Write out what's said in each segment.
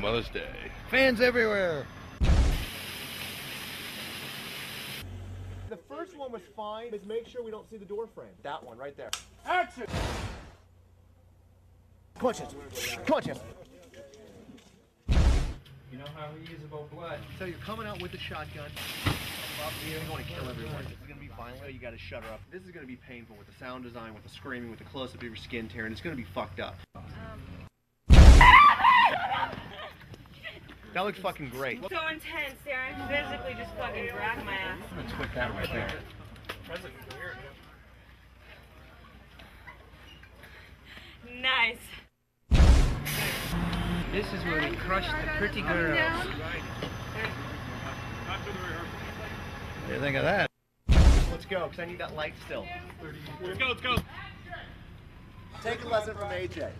Mother's Day. Fans everywhere. The first one was fine. Just make sure we don't see the door frame. That one right there. Action! Come on, Chance. Come on, Chance. You know how we use about blood. So you're coming out with the shotgun. You're going to kill everyone. This is going to be violent. You got to shut her up. This is going to be painful with the sound design, with the screaming, with the close-up of your skin tearing. It's going to be fucked up. That looks fucking great. So intense, Darren. Physically just fucking dragged my ass. I'm going to twit that right there. Nice. This is where we crush the pretty girls. What do you think of that? Let's go, because I need that light still. Let's go. Take a lesson from AJ.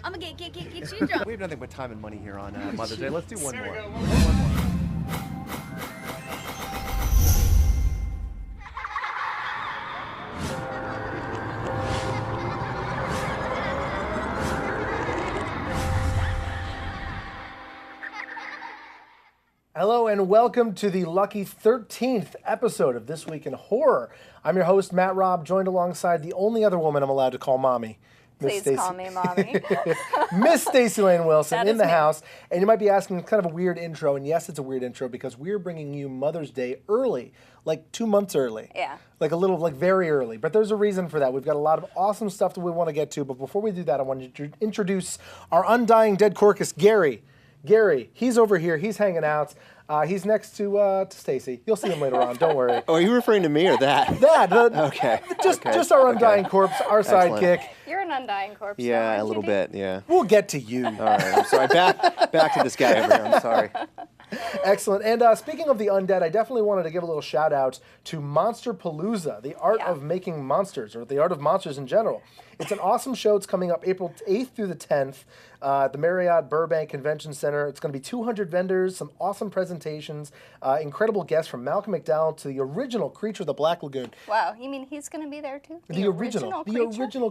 I'm gonna get you drunk. We have nothing but time and money here on Mother's Day. Let's do one more. Hello and welcome to the lucky 13th episode of This Week in Horror. I'm your host, Matt Robb, joined alongside the only other woman I'm allowed to call Mommy. Please call me Mommy. Miss Stacey Lane Wilson That in is the me. house. And you might be asking, it's kind of a weird intro. And yes, it's a weird intro because we're bringing you Mother's Day early, like 2 months early. Yeah. Like a little, like very early. But there's a reason for that. We've got a lot of awesome stuff that we want to get to. But before we do that, I want to introduce our undying dead carcass, Gary. Gary, he's over here. He's hanging out. He's next to Stacey. You'll see him later on. Don't worry. Oh, are you referring to me or that? Okay. Just our undying corpse, our Excellent. sidekick. You're an undying corpse. though, Yeah, aren't a you, little dude? bit, yeah. We'll get to you. All right, I'm sorry. Back to this guy over here. I'm sorry. Excellent. And speaking of the undead, I definitely wanted to give a little shout out to Monster Palooza, the art of making monsters, or the art of monsters in general. It's an awesome show. It's coming up April 8th through the 10th at the Marriott Burbank Convention Center. It's going to be 200 vendors, some awesome presentations, incredible guests from Malcolm McDowell to the original Creature of the Black Lagoon. Wow, you mean he's going to be there too? The original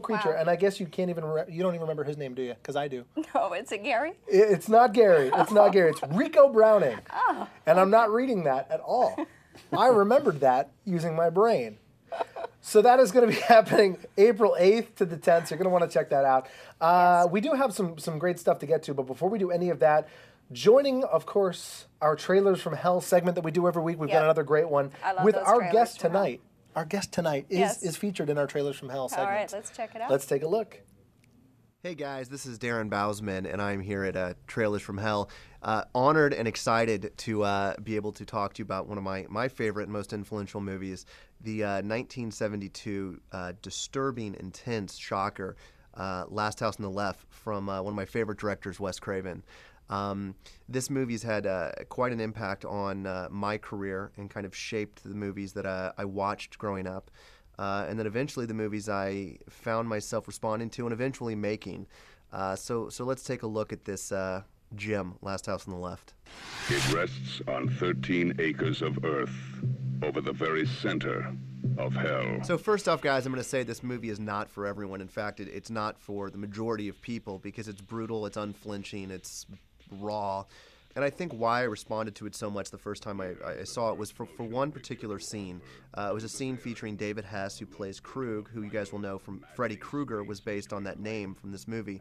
creature. Wow. And I guess you can't even, you don't even remember his name, do you? Because I do. No, it's a Gary. It's not Gary. It's not Gary. It's Rico Browning. Oh. And I'm not reading that at all. I remembered that using my brain. So that is going to be happening April 8th to the 10th. So you're going to want to check that out. We do have some great stuff to get to. But before we do any of that, joining, of course, our Trailers from Hell segment that we do every week. We've got another great one I love with those our Trailers guest from Hell. tonight. Our guest tonight is featured in our Trailers from Hell segment. All right, let's check it out. Let's take a look. Hey guys, this is Darren Bousman, and I'm here at Trailers from Hell. Honored and excited to be able to talk to you about one of my favorite and most influential movies, the 1972 disturbing, intense shocker, Last House on the Left, from one of my favorite directors, Wes Craven. This movie's had quite an impact on my career and kind of shaped the movies that I watched growing up. And then eventually the movies I found myself responding to and eventually making. So let's take a look at this gem, Last House on the Left. It rests on 13 acres of earth over the very center of hell. So first off, guys, I'm going to say this movie is not for everyone. In fact, it's not for the majority of people because it's brutal, it's unflinching, it's raw. And I think why I responded to it so much the first time I saw it was for one particular scene. It was a scene featuring David Hess, who plays Krug, who you guys will know from Freddy Krueger was based on that name from this movie.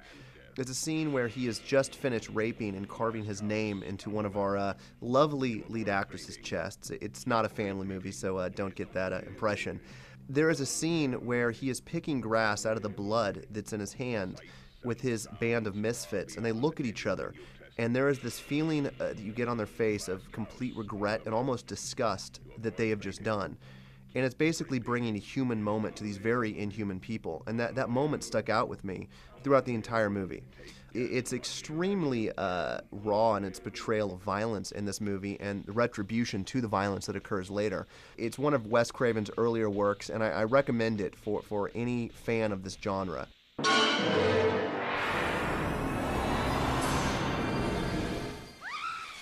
It's a scene where he has just finished raping and carving his name into one of our lovely lead actress's chests. It's not a family movie, so don't get that impression. There is a scene where he is picking grass out of the blood that's in his hand with his band of misfits, and they look at each other. And there is this feeling that you get on their face of complete regret and almost disgust that they have just done. And it's basically bringing a human moment to these very inhuman people. And that moment stuck out with me throughout the entire movie. It's extremely raw in its portrayal of violence in this movie and the retribution to the violence that occurs later. It's one of Wes Craven's earlier works, and I recommend it for any fan of this genre.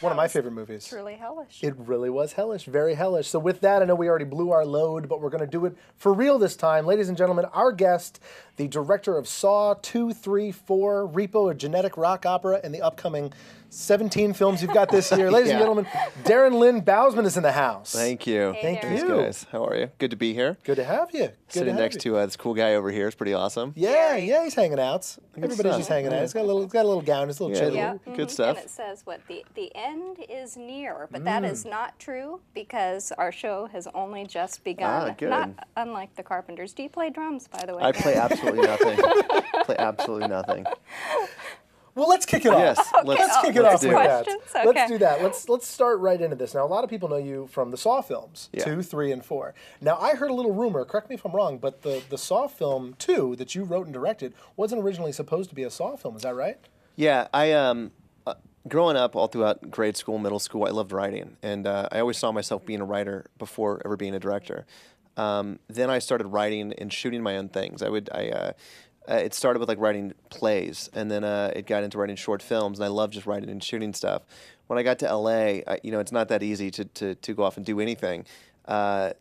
One of my favorite movies. Truly hellish. It really was hellish, very hellish. So with that, I know we already blew our load, but we're going to do it for real this time. Ladies and gentlemen, our guest, the director of Saw 2, 3, 4, Repo, a genetic rock opera, and the upcoming 17 films you've got this year. Ladies and gentlemen, Darren Lynn Bousman is in the house. Thank you. Hey, Thank Darren. Thanks, you. guys. How are you? Good to be here. Good to have you. Good Sitting to have next you. to this cool guy over here is pretty awesome. Yeah, he's hanging out. Everybody's stuff. just hanging out. He's got a little gown. It's a little chilly. Yeah. Good stuff. And it says what the end is near, but that is not true because our show has only just begun. Ah, good. Not unlike the Carpenters. Do you play drums, by the way? I play absolutely nothing. Play absolutely nothing. Well, let's kick it off. Yes, Let's kick it off do with it. that. Questions? Let's Okay. do that. Let's start right into this. Now, a lot of people know you from the Saw films, Yeah. 2, 3, and 4. Now, I heard a little rumor, correct me if I'm wrong, but the Saw film 2 that you wrote and directed wasn't originally supposed to be a Saw film. Is that right? Yeah, I growing up all throughout grade school, middle school, I loved writing, and I always saw myself being a writer before ever being a director. Then I started writing and shooting my own things. It started with like writing plays, and then it got into writing short films, and I love just writing and shooting stuff. When I got to LA, it's not that easy to go off and do anything.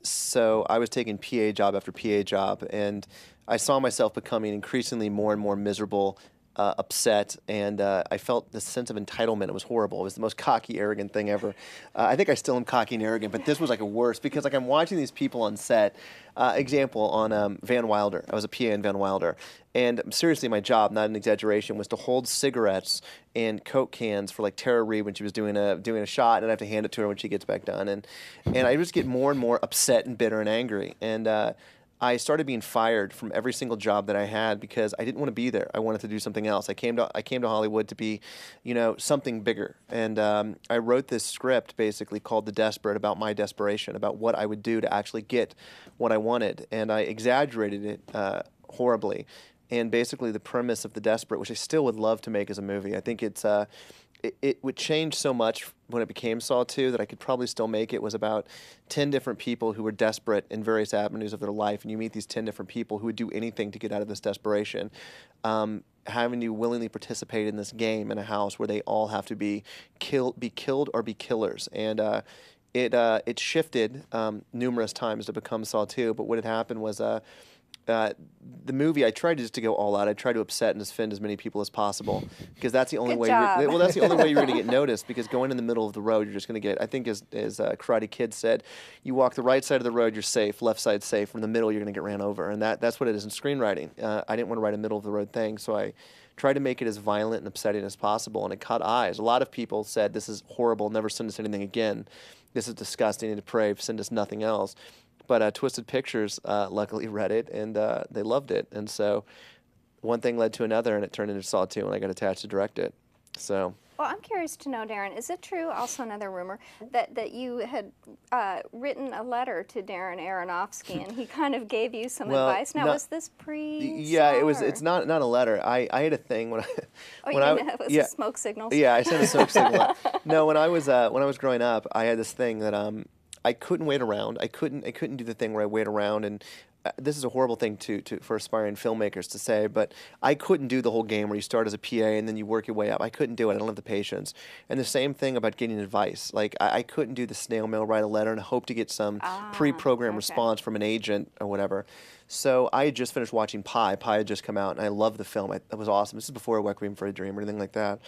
So I was taking PA job after PA job, and I saw myself becoming increasingly more and more miserable, upset, and I felt this sense of entitlement. It was horrible. It was the most cocky, arrogant thing ever. I think I still am cocky and arrogant, but this was like a worse because like I'm watching these people on set. Example on Van Wilder. I was a PA in Van Wilder, and seriously, my job, not an exaggeration, was to hold cigarettes and Coke cans for like Tara Reid when she was doing a shot, and I have to hand it to her when she gets back done, and I just get more and more upset and bitter and angry, and I started being fired from every single job that I had because I didn't want to be there. I wanted to do something else. I came to Hollywood to be, something bigger. And I wrote this script basically called The Desperate about my desperation, about what I would do to actually get what I wanted. And I exaggerated it horribly. And basically the premise of The Desperate, which I still would love to make as a movie, I think it would change so much when it became Saw 2 that I could probably still make it, was about 10 different people who were desperate in various avenues of their life, and you meet these 10 different people who would do anything to get out of this desperation, having to willingly participate in this game in a house where they all have to be killed or be killers. And it shifted numerous times to become Saw 2, but what had happened was the movie, I tried just to go all out. I tried to upset and offend as many people as possible because that's the only Good way. job. That's the only way you're going to get noticed. Because going in the middle of the road, you're just going to get. I think as Karate Kid said, you walk the right side of the road, you're safe. Left side safe. From the middle, you're going to get ran over. And that's what it is in screenwriting. I didn't want to write a middle of the road thing, so I tried to make it as violent and upsetting as possible. And it caught eyes. A lot of people said, "This is horrible. Never send us anything again. This is disgusting and depraved. Send us nothing else." But Twisted Pictures luckily read it, and they loved it. And so one thing led to another, and it turned into Saw 2, and I got attached to direct it. So. Well, I'm curious to know, Darren, is it true, also another rumor, that you had written a letter to Darren Aronofsky, and he kind of gave you some advice? Now, was this pre? Yeah, it was. It's not a letter. I had a thing when I It was a smoke signal. Yeah, I sent a smoke signal. No, when I was growing up, I had this thing that I couldn't wait around. I couldn't do the thing where I wait around, and this is a horrible thing for aspiring filmmakers to say, but I couldn't do the whole game where you start as a PA and then you work your way up. I couldn't do it. I don't have the patience. And the same thing about getting advice. Like I couldn't do the snail mail, write a letter, and hope to get some pre-programmed response from an agent or whatever. So I had just finished watching Pi. Pi had just come out, and I loved the film. It was awesome. This is before Requiem for a Dream or anything like that.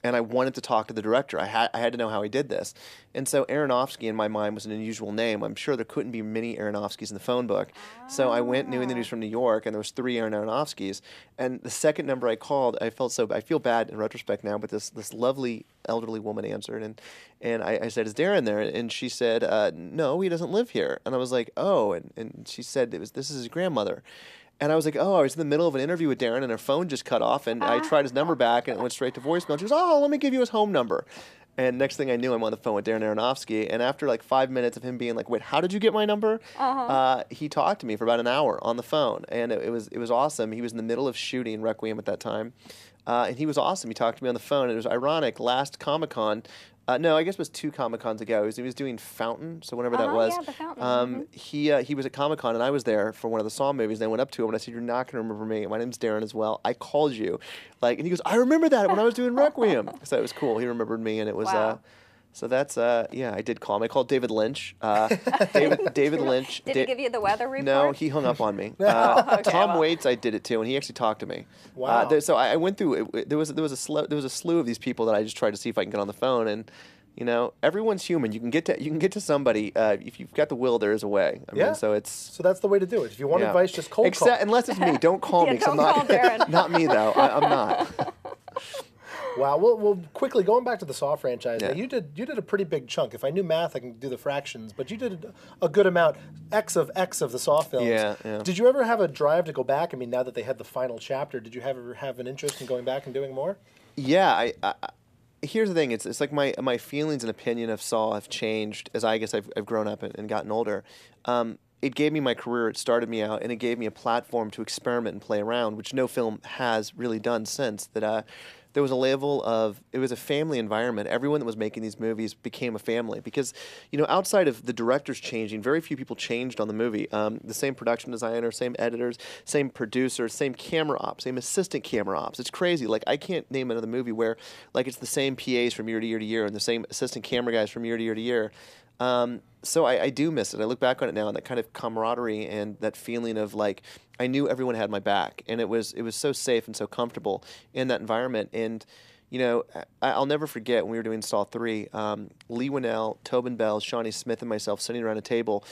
And I wanted to talk to the director. I had to know how he did this. And so Aronofsky in my mind was an unusual name. I'm sure there couldn't be many Aronofskys in the phone book. So I went, knew the news from New York, and there was 3 Aaron Aronofskys. And the second number I called, I feel bad in retrospect now, but this lovely elderly woman answered, and I said, "Is Darren there?" And she said, "No, he doesn't live here." And I was like, "Oh," and she said, this is his grandmother. And I was like, I was in the middle of an interview with Darren, and her phone just cut off, and I tried his number back, and it went straight to voicemail. She goes, let me give you his home number. And next thing I knew, I'm on the phone with Darren Aronofsky, and after like 5 minutes of him being like, "Wait, how did you get my number?" He talked to me for about an hour on the phone, and it was awesome. He was in the middle of shooting Requiem at that time, and he was awesome. He talked to me on the phone, and it was ironic. Last Comic-Con, no, I guess it was 2 Comic-Cons ago. He was doing Fountain, so whenever that was. Yeah, the Fountain. He was at Comic-Con, and I was there for one of the Saw movies, and I went up to him, and I said, "You're not going to remember me. My name's Darren as well. I called you." And he goes, "I remember that when I was doing Requiem." So it was cool. He remembered me, and it was, Wow. So that's I did call him. I called David Lynch. David Lynch. Did he give you the weather report? No, he hung up on me. Okay, Tom Waits, I did it too, and he actually talked to me. Wow. So I went through. There was a slew of these people that I just tried to see if I can get on the phone, and everyone's human. You can get to somebody if you've got the will. There is a way. I mean, so that's the way to do it. If you want advice, just cold call. Unless it's me, don't call me. 'Cause don't I'm call Darren. not me though. I'm not. Wow. Well, quickly going back to the Saw franchise, Yeah. you did a pretty big chunk. If I knew math, I can do the fractions. But you did a good amount, X of the Saw films. Yeah. Did you ever have a drive to go back? I mean, now that they had the final chapter, did you ever have an interest in going back and doing more? Yeah. Here's the thing. It's like my feelings and opinion of Saw have changed as I guess I've grown up and gotten older. It gave me my career. It started me out, and it gave me a platform to experiment and play around, which no film has really done since. That there was a level of, it was a family environment. Everyone that was making these movies became a family because, outside of the directors changing, very few people changed on the movie. The same production designer, same editors, same producers, same camera ops, same assistant camera ops. It's crazy. Like, I can't name another movie where, like, it's the same PAs from year to year to year and the same assistant camera guys from year to year to year. So I do miss it. I look back on it now and that kind of camaraderie and that feeling of like I knew everyone had my back and it was so safe and so comfortable in that environment. And I'll never forget when we were doing Saw 3, Lee Whannell, Tobin Bell, Shawnee Smith, and myself sitting around a table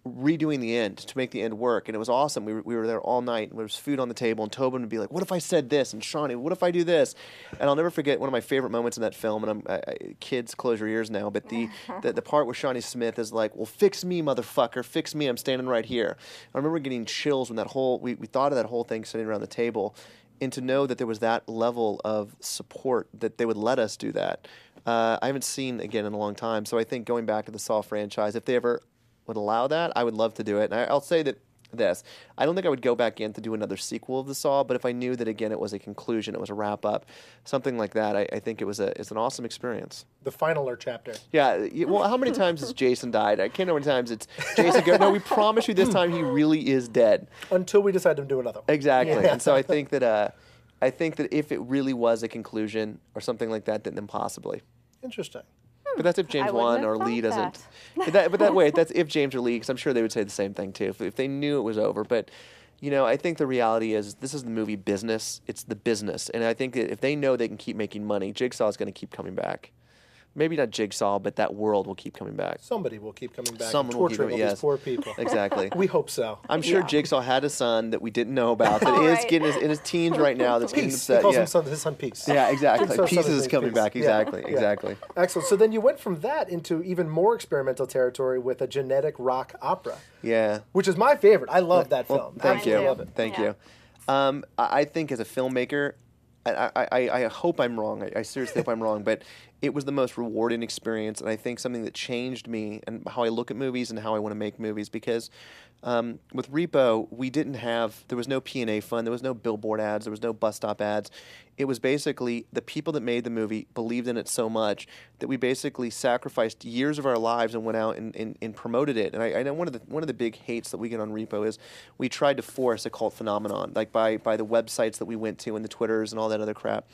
redoing the end to make the end work, and it was awesome. We were there all night, and there was food on the table, and Tobin would be like, "What if I said this?" and Shawnee, "What if I do this?" And I'll never forget one of my favorite moments in that film. And kids, close your ears now, but the part where Shawnee Smith is like, "Well, fix me, motherfucker, fix me. I'm standing right here." I remember getting chills when we thought of that whole thing sitting around the table, and to know that there was that level of support that they would let us do that. I haven't seen again in a long time. So I think going back to the Saw franchise, if they ever would allow that, I would love to do it. And I'll say that I don't think I would go back in to do another sequel of the Saw, but if I knew that again it was a conclusion, it was a wrap up, something like that, I think it's an awesome experience. The final chapter. Yeah. Well, how many times has Jason died? I can't know how many times it's Jason go, "No, we promise you this time he really is dead." Until we decide to do another one. Exactly. Yeah. And so I think that if it really was a conclusion or something like that, then possibly. Interesting. But that's if James I wouldn't Wan have or thought Lee doesn't. that. But that way, that's if James or Lee, because I'm sure they would say the same thing too. If they knew it was over, but I think the reality is this is the movie business. It's the business, and I think that if they know they can keep making money, Jigsaw is going to keep coming back. Maybe not Jigsaw, but that world will keep coming back. Somebody will keep coming back. Someone and will keep torturing coming, all yes. these poor people. Exactly. We hope so. I'm sure Yeah. Jigsaw had a son that we didn't know about that is Right. getting in his teens right now. That's getting Peace. He upset. calls Yeah. his son Peace. Yeah, exactly. Jigsaw's son Pieces is is coming Peace. back. Yeah. Exactly. Yeah. Exactly. Excellent. So then you went from that into even more experimental territory with a genetic rock opera, Yeah. which is my favorite. I love that Well, film. thank you. Absolutely love it. Thank Yeah. you. I think as a filmmaker, I hope I'm wrong. I seriously hope I'm wrong, but it was the most rewarding experience, and I think something that changed me and how I look at movies and how I want to make movies. Because with Repo, there was no P&A fund, there was no billboard ads, there was no bus stop ads. It was basically the people that made the movie believed in it so much that we basically sacrificed years of our lives and went out and promoted it. And I know one of the big hates that we get on Repo is we tried to force a cult phenomenon, like by the websites that we went to and the Twitters and all that other crap.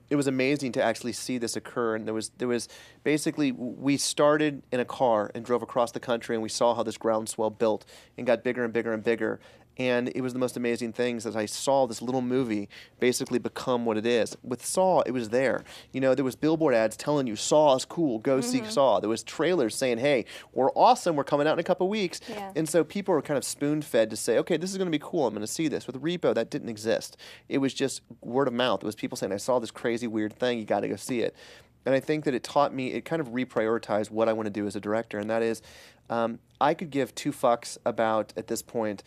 It was amazing to actually see this occur, and there was basically, we started in a car and drove across the country, and we saw how this groundswell built and got bigger and bigger and bigger. And it was the most amazing things as I saw this little movie basically become what it is. With Saw, it was there. There was billboard ads telling you, Saw is cool, go see Saw. There was trailers saying, hey, we're awesome, we're coming out in a couple weeks. Yeah. And so people were kind of spoon-fed to say, okay, this is going to be cool, I'm going to see this. With Repo, that didn't exist. It was just word of mouth. It was people saying, I saw this crazy, weird thing, you got to go see it. And I think that it taught me, it kind of reprioritized what I want to do as a director, and that is, I could give two fucks about, at this point,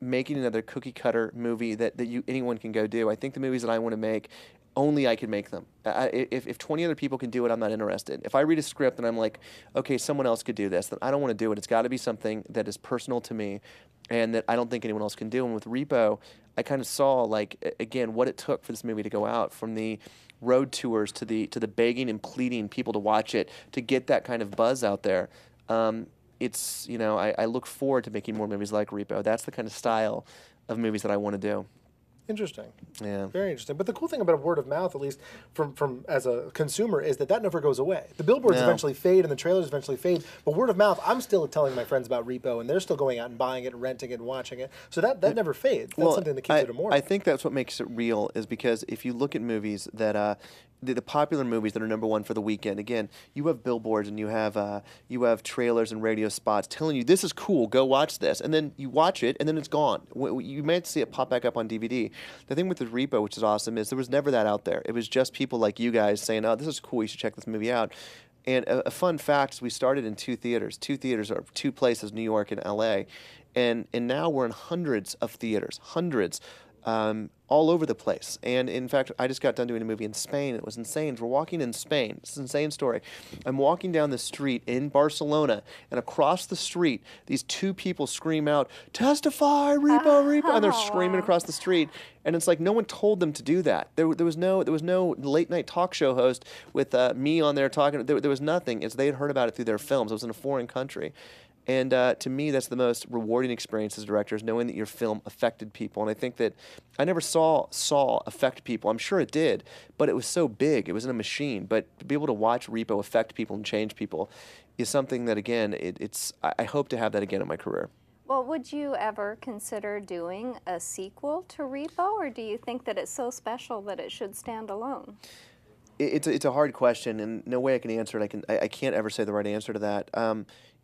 making another cookie-cutter movie that anyone can go do. I think the movies that I want to make, only I can make them. If 20 other people can do it, I'm not interested. If I read a script and I'm like, okay, someone else could do this, then I don't want to do it. It's got to be something that is personal to me and that I don't think anyone else can do. And with Repo, I kind of saw, like, again, what it took for this movie to go out, from the road tours to the begging and pleading people to watch it, to get that kind of buzz out there. It's, I look forward to making more movies like Repo. That's the kind of style of movies that I want to do. Interesting. Yeah. Very interesting. But the cool thing about word of mouth, at least from as a consumer, is that never goes away. The billboards eventually fade and the trailers eventually fade, but word of mouth, I'm still telling my friends about Repo, and they're still going out and buying it, and renting it, and watching it. So that never fades. That's something that keeps it immortal. I think that's what makes it real, is because if you look at movies that the popular movies that are #1 for the weekend, again, you have billboards and you have trailers and radio spots telling you this is cool, go watch this, and then you watch it and then it's gone. You might see it pop back up on DVD. The thing with the Repo, which is awesome, is there was never that out there. It was just people like you guys saying, "Oh, this is cool, you should check this movie out." And a fun fact is we started in 2 theaters. 2 theaters are 2 places, New York and LA, and now we're in hundreds of theaters, hundreds. All over the place. And in fact, I just got done doing a movie in Spain. It was insane. We're walking in Spain. It's an insane story. I'm walking down the street in Barcelona, and across the street, these 2 people scream out, "Testify, Repo, Repo," and they're screaming across the street. And it's like no one told them to do that. There was no late night talk show host with me on there talking. There was nothing. They had heard about it through their films. It was in a foreign country. And to me, that's the most rewarding experience as a director, is knowing that your film affected people. And I think that I never saw Saw affect people. I'm sure it did, but it was so big. It was in a machine. But to be able to watch Repo affect people and change people is something that, again, I hope to have that again in my career. Well, would you ever consider doing a sequel to Repo, or do you think that it's so special that it should stand alone? It's a hard question, and no way I can answer it. I can't ever say the right answer to that.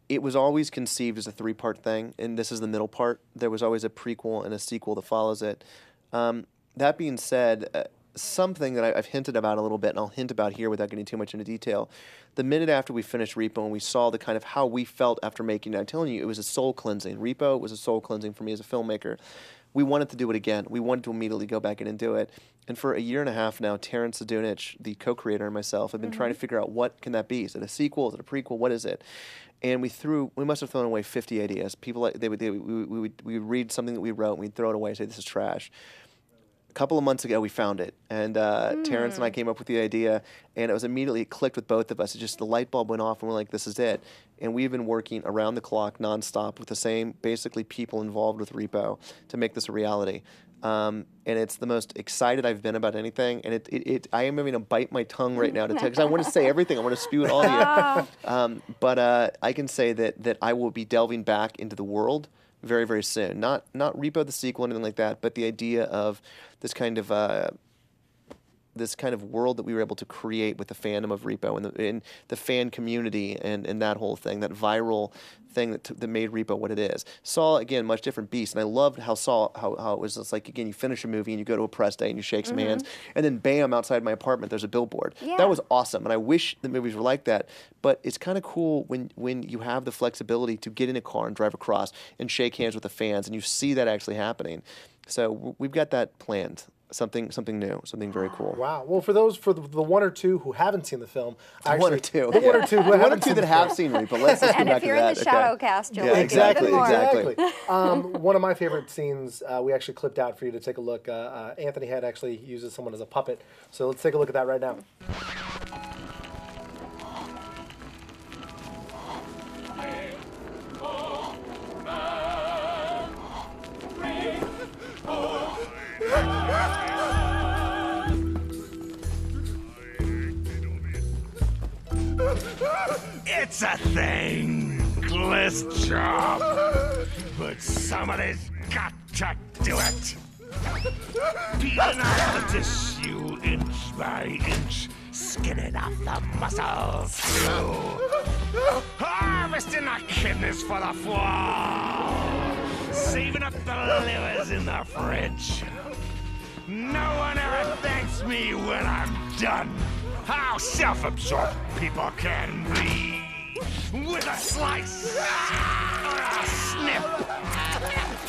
It was always conceived as a 3-part thing, and this is the middle part. There was always a prequel and a sequel that follows it. That being said, something that I've hinted about a little bit, and I'll hint about here without getting too much into detail. The minute after we finished Repo and we saw the kind of how we felt after making it, I'm telling you, it was a soul cleansing. Repo was a soul cleansing for me as a filmmaker. We wanted to do it again. We wanted to immediately go back in and do it. And for a year and a half now, Terrence Zadunich, the co-creator, and myself have been trying to figure out what can that be. Is it a sequel? Is it a prequel? What is it? And we must have thrown away 50 ideas. People we would read something that we wrote and we'd throw it away and say, this is trash. A couple of months ago, we found it. And Terrence and I came up with the idea, and it clicked with both of us. It just, the light bulb went off, and we're like, this is it. And we've been working around the clock, nonstop, with the same, basically, people involved with Repo to make this a reality. And it's the most excited I've been about anything. And I am having to bite my tongue right now because I want to say everything. I want to spew it all to you. But I can say that I will be delving back into the world very, very soon. Not Repo the sequel or anything like that, but the idea of this kind of world that we were able to create with the fandom of Repo and the fan community and that whole thing, that viral thing that made Repo what it is. Saw, again, much different beast, and I loved how Saw, how it was just like, again, you finish a movie and you go to a press day and you shake some hands, and then bam, outside my apartment there's a billboard. Yeah. That was awesome, and I wish the movies were like that, but it's kind of cool when you have the flexibility to get in a car and drive across and shake hands with the fans, and you see that actually happening. So we've got that planned. Something new, something very cool. Wow. Well, for the 1 or 2 who haven't seen the film, actually, 1 or 2, the 1 or 2 who haven't seen that have seen Repo. Let's go back to that. And if you're in the shadow cast, you'll exactly. Exactly. One of my favorite scenes we actually clipped out for you to take a look. Anthony Head actually uses someone as a puppet, so let's take a look at that right now. It's a thankless job, but somebody's got to do it. Peeling off the tissue inch by inch, skinning off the muscles too. Harvesting the kidneys for the fall, saving up the livers in the fridge. No one ever thanks me when I'm done. How self-absorbed people can be. With a slice or a snip.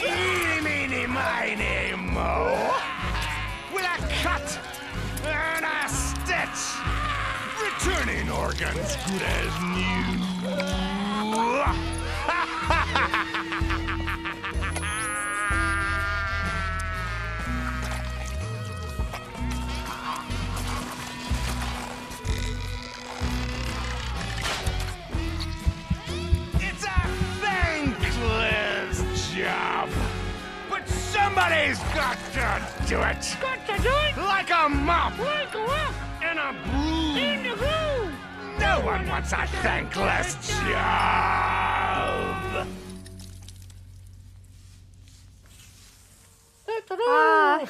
Eeny, meeny, miny, mo. With a cut and a stitch. Returning organs good as new. Somebody's got to do it. Got to do it. Like a mop. Like a rock. In a broom. In the groove. No one wants a thankless job.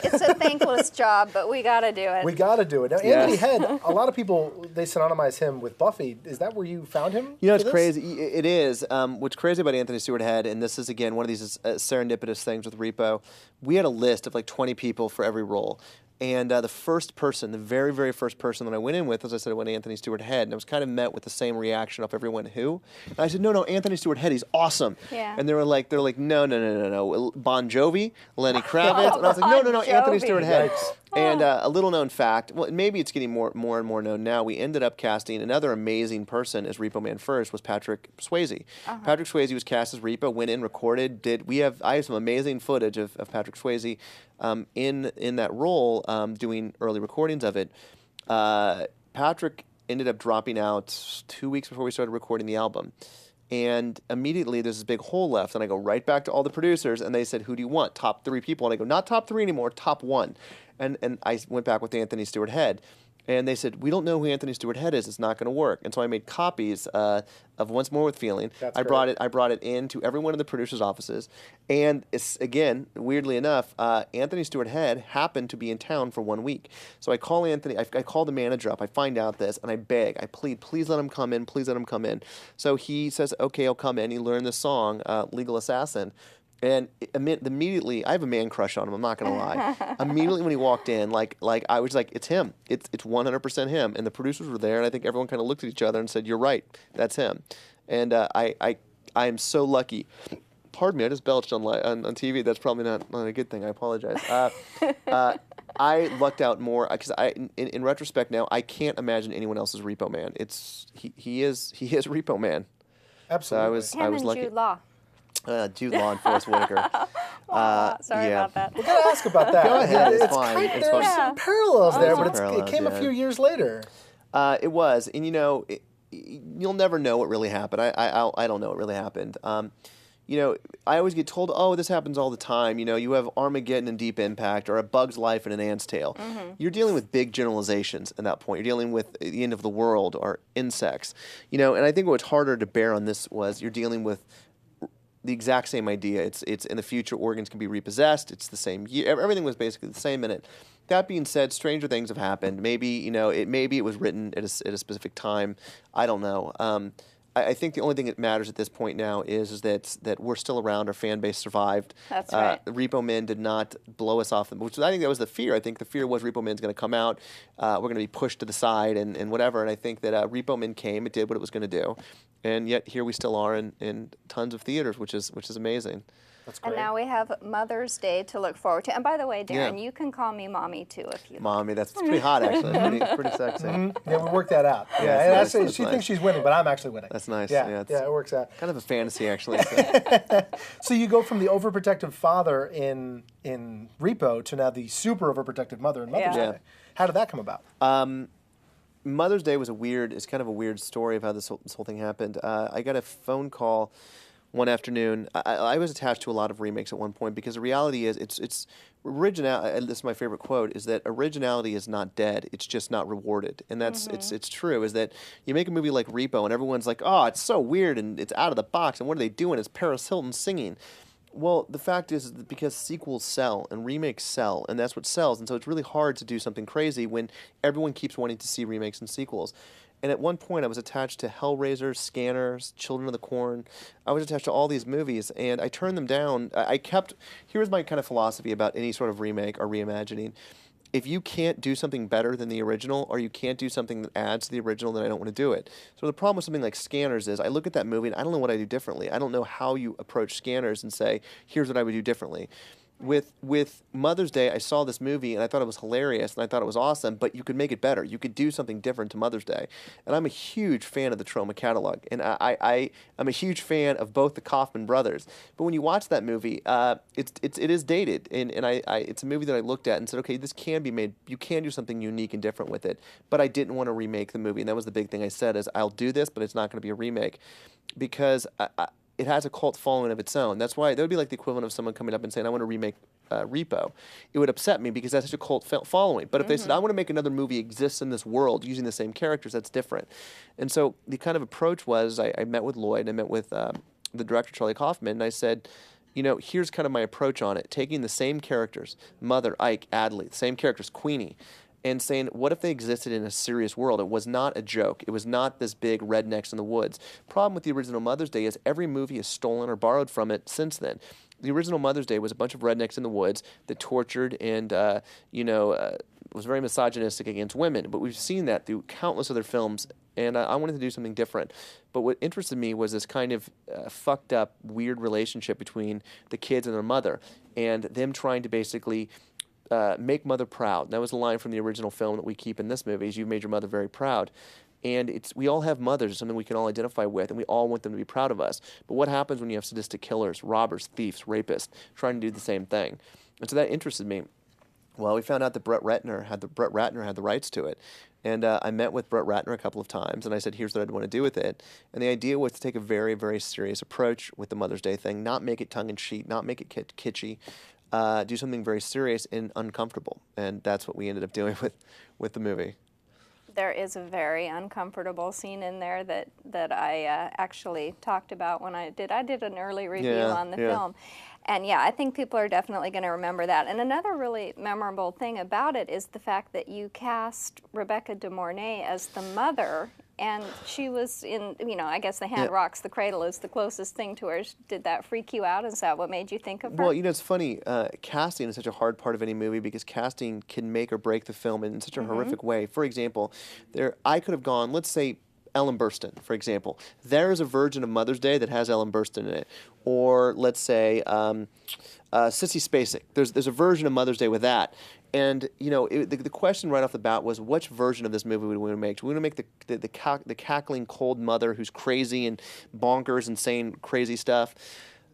It's a thankless job, but we got to do it. We got to do it. Now, Anthony Head, a lot of people, they synonymize him with Buffy. Is that where you found him? You know, it's crazy. It is. What's crazy about Anthony Stewart Head, and this is, again, one of these serendipitous things with Repo, we had a list of like 20 people for every role. And the first person, the very, very first person that I went in with, as I said, I went Anthony Stewart Head, and I was kind of met with the same reaction of everyone who. And I said, no, Anthony Stewart Head, he's awesome. Yeah. And they were like, no, Bon Jovi, Lenny Kravitz, and I was like, no, Anthony Stewart Head. And a little known fact, well, maybe it's getting more and more known now. We ended up casting another amazing person as Repo Man first was Patrick Swayze. Patrick Swayze was cast as Repo, went in, recorded, I have some amazing footage of Patrick Swayze in that role, doing early recordings of it. Patrick ended up dropping out 2 weeks before we started recording the album. And immediately there's this big hole left, and I go right back to all the producers, and they said, who do you want? Top 3 people. And I go, not top 3 anymore, top 1. And I went back with Anthony Stewart Head. And they said, we don't know who Anthony Stewart Head is. It's not going to work. And so I made copies of Once More with Feeling. I brought it into every one of the producers' offices. And it's, again, weirdly enough, Anthony Stewart Head happened to be in town for 1 week. So I call Anthony. I call the manager up. I find out this, and I beg. I plead, please let him come in. Please let him come in. So he says, okay, I'll come in. He learned the song, Legal Assassin. And immediately, I have a man crush on him. I'm not gonna lie. Immediately when he walked in, like I was like, it's him. It's 100% him. And the producers were there, and I think everyone kind of looked at each other and said, "You're right. That's him." And I am so lucky. Pardon me, I just belched on TV. That's probably not a good thing. I apologize. I lucked out more because in retrospect now, I can't imagine anyone else as Repo Man. He is Repo Man. Absolutely. Him So I was and lucky. Jude Law. Jude Law and Forrest Whitaker. Sorry about that. We're going to ask about that. Go ahead. It's It's fine. kind, It's there's fine. some parallels there, but Parallels, it came a few years later. It was, and you'll never know what really happened. I don't know what really happened. I always get told, oh, this happens all the time. You have Armageddon and Deep Impact, or A Bug's Life and An Ant's Tale. You're dealing with big generalizations at that point. You're dealing with the end of the world or insects. And I think what's harder to bear on this was you're dealing with the exact same idea. It's in the future, organs can be repossessed. It's the same year. Everything was basically the same in it. That being said, stranger things have happened. Maybe it was written at a specific time. I don't know. I think the only thing that matters at this point now is that we're still around. Our fan base survived. That's right. Repo Men did not blow us off, which I think that was the fear. I think the fear was Repo Men's going to come out. We're going to be pushed to the side and whatever. And I think that Repo Men came. It did what it was going to do. And yet here we still are in tons of theaters, which is amazing. That's great. And now we have Mother's Day to look forward to. And by the way, Darren, you can call me Mommy too if you Mommy, that's pretty hot actually. pretty sexy. Yeah, we worked that out. Yeah, and nice, actually, she thinks she's winning, but I'm actually winning. That's nice. Yeah, it works out. Kind of a fantasy actually. So you go from the overprotective father in Repo to now the super overprotective mother in Mother's Day. How did that come about? Mother's Day was it's kind of a weird story of how this whole thing happened. I got a phone call one afternoon. I was attached to a lot of remakes at one point because the reality is it's original. This is my favorite quote: is that originality is not dead; it's just not rewarded. And that's it's true. Is that you make a movie like Repo and everyone's like, oh, it's so weird and it's out of the box and what are they doing? It's Paris Hilton singing. Well, the fact is that because sequels sell and remakes sell, and that's what sells. And so it's really hard to do something crazy when everyone keeps wanting to see remakes and sequels. And at one point, I was attached to Hellraiser, Scanners, Children of the Corn. I was attached to all these movies, and I turned them down. Here's my kind of philosophy about any sort of remake or reimagining. If you can't do something better than the original, or you can't do something that adds to the original, then I don't want to do it. So the problem with something like Scanners is I look at that movie and I don't know what I do differently. I don't know how you approach Scanners and say, here's what I would do differently. With Mother's Day, I saw this movie and I thought it was hilarious and I thought it was awesome, but you could make it better. You could do something different to Mother's Day. And I'm a huge fan of the Troma catalog, and I'm a huge fan of both the Kaufman brothers. But when you watch that movie, it is dated, and it's a movie that I looked at and said, okay, this can be made. You can do something unique and different with it. But I didn't want to remake the movie, and that was the big thing I said is I'll do this, but it's not going to be a remake because it has a cult following of its own. That's why that would be like the equivalent of someone coming up and saying, I want to remake Repo, it would upset me because that's such a cult following. But if they said, I want to make another movie exist in this world using the same characters, that's different. And so the kind of approach was I met with Lloyd, I met with the director, Charlie Kaufman, and I said, you know, here's kind of my approach on it, taking the same characters, Mother, Ike, Adley, the same characters, Queenie, and saying, what if they existed in a serious world? It was not a joke. It was not this big rednecks in the woods. Problem with the original Mother's Day is every movie is stolen or borrowed from it since then. The original Mother's Day was a bunch of rednecks in the woods that tortured and, was very misogynistic against women. But we've seen that through countless other films, and I wanted to do something different. But what interested me was this kind of fucked up, weird relationship between the kids and their mother, and them trying to basically make Mother proud. That was a line from the original film that we keep in this movie, is you've made your mother very proud. And we all have mothers, it's something we can all identify with, and we all want them to be proud of us. But what happens when you have sadistic killers, robbers, thieves, rapists, trying to do the same thing? And so that interested me. Well, we found out that Brett Ratner had the rights to it. And I met with Brett Ratner a couple of times, and I said, here's what I'd want to do with it. And the idea was to take a very, very serious approach with the Mother's Day thing, not make it tongue-in-cheek, not make it kitschy, do something very serious and uncomfortable. And that's what we ended up doing with the movie. There is a very uncomfortable scene in there that I actually talked about when I did an early review on the film. And yeah, I think people are definitely going to remember that. And another really memorable thing about it is the fact that you cast Rebecca De Mornay as the mother, and she was in, I guess The Hand Rocks the Cradle is the closest thing to her. Did that freak you out? Is that what made you think of her? Well, it's funny. Casting is such a hard part of any movie because casting can make or break the film in such a horrific way. For example, I could have gone, let's say, Ellen Burstyn, for example. There is a version of Mother's Day that has Ellen Burstyn in it. Or let's say Sissy Spacek. There's a version of Mother's Day with that. And the question right off the bat was, which version of this movie would we want to make? Do we want to make the cackling cold mother who's crazy and bonkers and saying crazy stuff?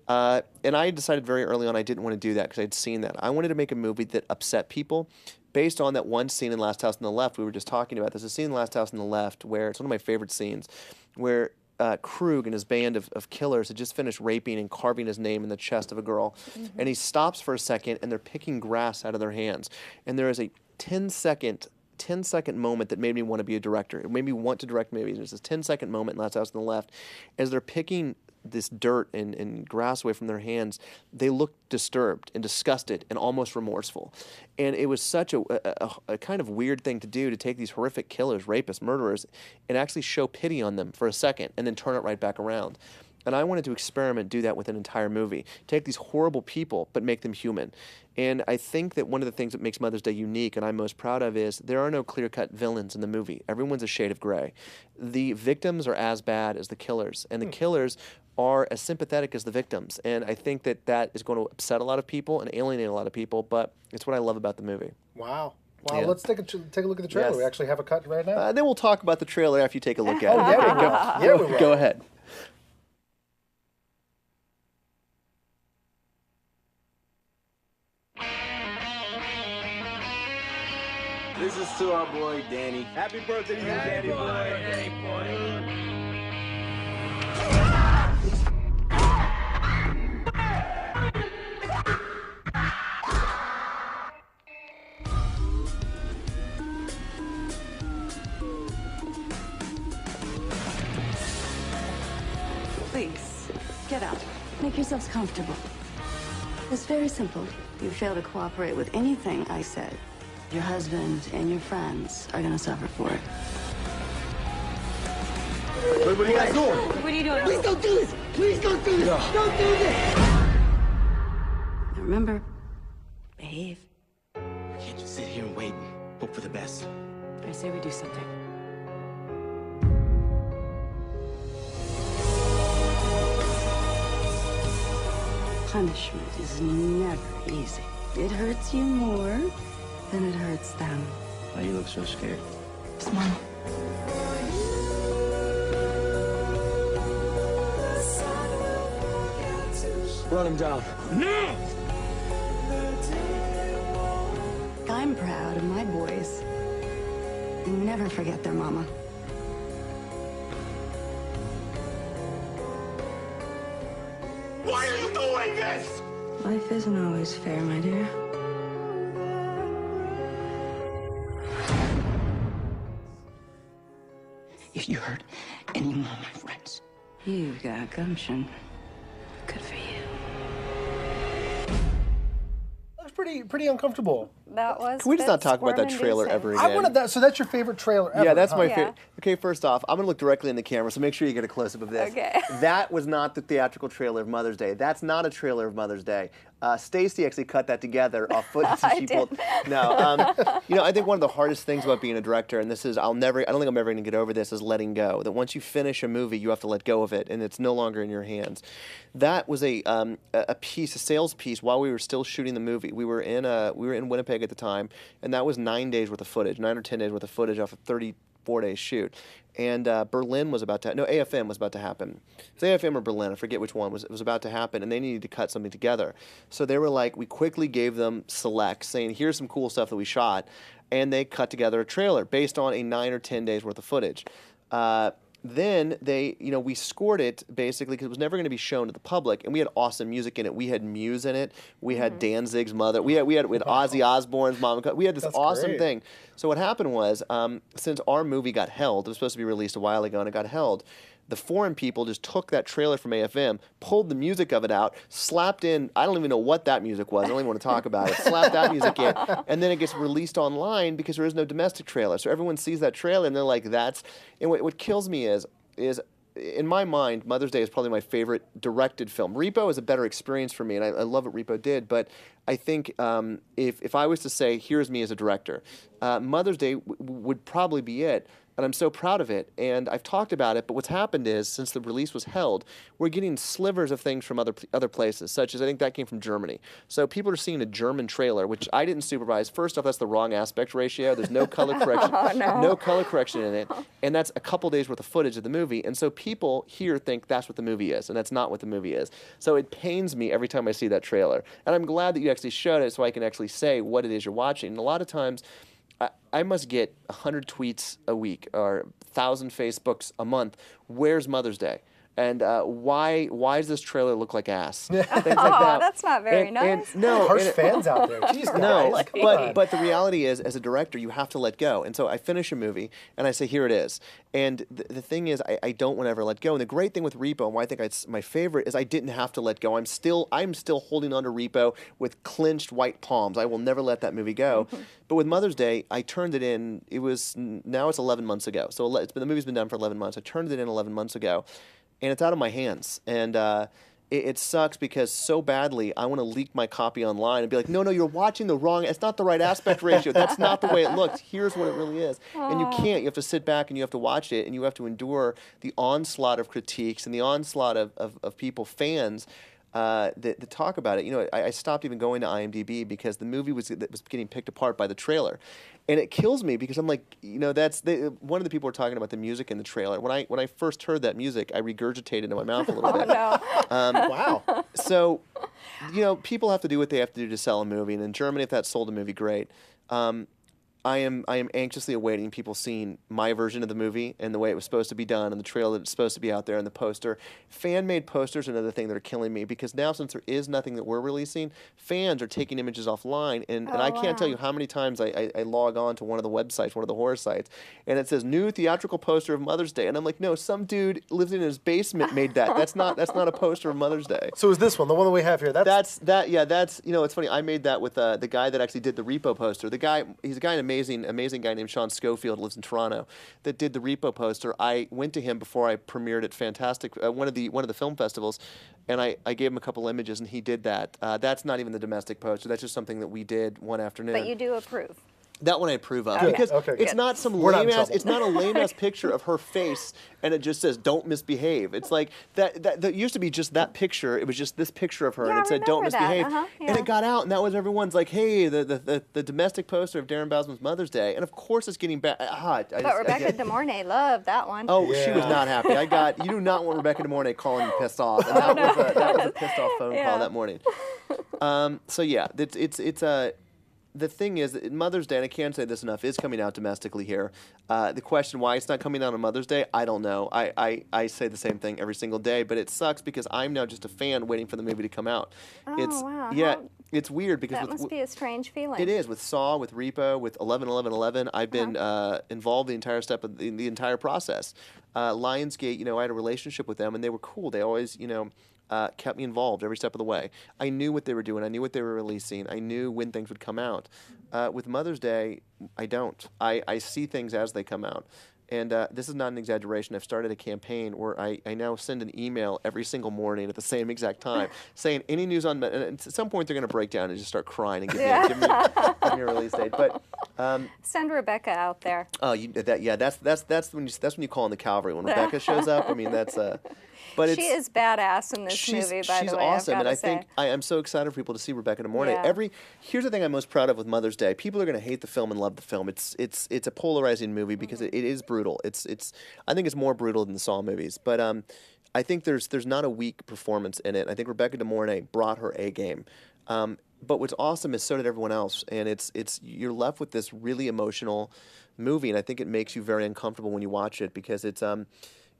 And I decided very early on I didn't want to do that because I'd seen that. I wanted to make a movie that upset people. Based on that one scene in Last House on the Left we were just talking about. There's a scene in Last House on the Left where it's one of my favorite scenes where Krug and his band of killers had just finished raping and carving his name in the chest of a girl. And he stops for a second and they're picking grass out of their hands. And there is a 10-second moment that made me want to be a director. It made me want to direct movies. There's this 10-second moment in Last House on the Left as they're picking this dirt and grass away from their hands. They looked disturbed and disgusted and almost remorseful. And it was such a kind of weird thing to do, to take these horrific killers, rapists, murderers, and actually show pity on them for a second and then turn it right back around. And I wanted to do that with an entire movie. Take these horrible people, but make them human. And I think that one of the things that makes Mother's Day unique, and I'm most proud of, is there are no clear-cut villains in the movie. Everyone's a shade of gray. The victims are as bad as the killers, and the killers are as sympathetic as the victims. And I think that is going to upset a lot of people and alienate a lot of people, but it's what I love about the movie. Wow. Wow, let's take a look at the trailer. Yes. We actually have a cut right now. Then we'll talk about the trailer after you take a look at it. Yeah, we will. Go ahead. This is to our boy Danny. Happy birthday to you, Danny boy. Danny boy. Please, get out. Make yourselves comfortable. It's very simple. You fail to cooperate with anything I said, your husband and your friends are gonna suffer for it. What are you guys doing? What are you doing? Please don't do this! Please don't do this! No. Don't do this! Now remember, behave. Can't just sit here and wait and hope for the best. I say we do something. Punishment is never easy. It hurts you more than it hurts them. Why you look so scared? Smile. Run him down. No! I'm proud of my boys. They never forget their mama. Why are you doing this? Life isn't always fair, my dear. If you hurt any more of my friends. You've got gumption. Good for you. Looks pretty uncomfortable. That was. Can we just not talk about that trailer ever again? I wanted that. So that's your favorite trailer ever? Yeah, that's my Yeah. favorite. Okay, first off, I'm gonna look directly in the camera, so make sure you get a close up of this. Okay. That was not the theatrical trailer of Mother's Day. That's not a trailer of Mother's Day. Stacy actually cut that together off footage that she pulled. No, you know, I think one of the hardest things about being a director, and this is, I don't think I'm ever gonna get over this, is letting go. That once you finish a movie, you have to let go of it, and it's no longer in your hands. That was a sales piece while we were still shooting the movie. We were in Winnipeg at the time, and that was 9 days worth of footage, 9 or 10 days worth of footage off a 34-day shoot. And AFM was about to happen. It was AFM or Berlin, I forget which one, it was about to happen, and they needed to cut something together. So they were like, we quickly gave them selects, saying, here's some cool stuff that we shot, and they cut together a trailer based on a 9 or 10 days worth of footage. Then we scored it basically because it was never going to be shown to the public, and we had awesome music in it. We had Muse in it. We had Danzig's mother. We had Ozzy Osbourne's mom. We had this awesome thing. So what happened was, since our movie got held, it was supposed to be released a while ago, and it got held. The foreign people just took that trailer from AFM, pulled the music of it out, slapped in, I don't even know what that music was, I don't even want to talk about it, slapped that music in, and then it gets released online because there is no domestic trailer. So everyone sees that trailer and they're like, and what kills me is in my mind, Mother's Day is probably my favorite directed film. Repo is a better experience for me, and I love what Repo did, but I think if I was to say, here's me as a director, Mother's Day would probably be it. And I'm so proud of it, and I've talked about it, but what's happened is, since the release was held, we're getting slivers of things from other places, such as, I think that came from Germany. So people are seeing a German trailer, which I didn't supervise. First off, that's the wrong aspect ratio. There's no color correction. No color correction in it, and that's a couple days worth of footage of the movie, and so people here think that's what the movie is, and that's not what the movie is. So it pains me every time I see that trailer, and I'm glad that you actually showed it so I can actually say what it is you're watching. And a lot of times, I must get 100 tweets a week or 1,000 Facebooks a month. Where's Mother's Day? And why does this trailer look like ass? Things like that. That's not very nice. No, harsh fans out there. Jeez, guys. No, but the reality is, as a director, you have to let go. And so I finish a movie, and I say, here it is. And the thing is, I don't want to ever let go. And the great thing with Repo, and why I think it's my favorite, is I didn't have to let go. I'm still holding on to Repo with clenched white palms. I will never let that movie go. But with Mother's Day, I turned it in. Now it's 11 months ago. So the movie's been done for 11 months. I turned it in 11 months ago. And it's out of my hands. And it sucks because so badly I want to leak my copy online and be like, no, you're watching the wrong, it's not the right aspect ratio. That's not the way it looks. Here's what it really is. And you can't. You have to sit back and you have to watch it, and you have to endure the onslaught of critiques and the onslaught of people, fans, that talk about it. You know, I stopped even going to IMDb because the movie was getting picked apart by the trailer. And it kills me because I'm like, you know, one of the people were talking about the music in the trailer. When I first heard that music, I regurgitated into my mouth a little bit. Wow. So, you know, people have to do what they have to do to sell a movie. And in Germany, if that sold a movie, great. I am anxiously awaiting people seeing my version of the movie and the way it was supposed to be done and the trailer that's supposed to be out there and the poster. Fan-made posters are another thing that are killing me because now, since there is nothing that we're releasing, fans are taking images offline, and I can't tell you how many times I log on to one of the websites, one of the horror sites, and it says new theatrical poster of Mother's Day, and I'm like, no, some dude lives in his basement made that. That's not a poster of Mother's Day. So is this one, the one that we have here? That's you know, it's funny. I made that with the guy that actually did the Repo poster. He's a guy in amazing guy named Sean Schofield, lives in Toronto, that did the Repo poster. I went to him before I premiered at one of the film festivals, and I gave him a couple images, and he did that. That's not even the domestic poster. That's just something that we did one afternoon. But you do approve. That one I approve of. Okay. Because it's not some lame ass. It's not a lame ass Good. picture of her face and it just says "Don't misbehave." It's like that used to be just that picture. It was just this picture of her and it said "Don't misbehave," and it got out and that was everyone's like, "Hey, the domestic poster of Darren Bousman's Mother's Day," and of course it's getting hot. But Rebecca De Mornay loved that one. Oh, she was not happy. You do not want Rebecca De Mornay calling you pissed off, and that was a pissed off phone call that morning. So yeah, it's the thing is that Mother's Day, and I can't say this enough, is coming out domestically here. The question why it's not coming out on Mother's Day, I don't know. I say the same thing every single day, but it sucks because I'm now just a fan waiting for the movie to come out. Oh, wow. Yeah, it's weird because That must be a strange feeling. it is with Saw, with Repo, with 11-11-11. I've been involved the entire step of the entire process. Lionsgate, I had a relationship with them, and they were cool. They always, kept me involved every step of the way. I knew what they were doing. I knew what they were releasing. I knew when things would come out. With Mother's Day, I don't. I see things as they come out. And this is not an exaggeration. I've started a campaign where I now send an email every single morning at the same exact time saying any news on... And at some point, they're going to break down and just start crying and give me a release date. But send Rebecca out there. Oh, that's when you call in the cavalry. When Rebecca shows up, I mean, that's... But she is badass in this movie, by the way. She's awesome, I've and I say. think I'm so excited for people to see Rebecca De Mornay. Yeah. Here's the thing I'm most proud of with Mother's Day. People are going to hate the film and love the film. It's a polarizing movie because it is brutal. I think it's more brutal than the Saw movies, but I think there's not a weak performance in it. I think Rebecca De Mornay brought her A game. But what's awesome is so did everyone else, and you're left with this really emotional movie, and I think it makes you very uncomfortable when you watch it because it's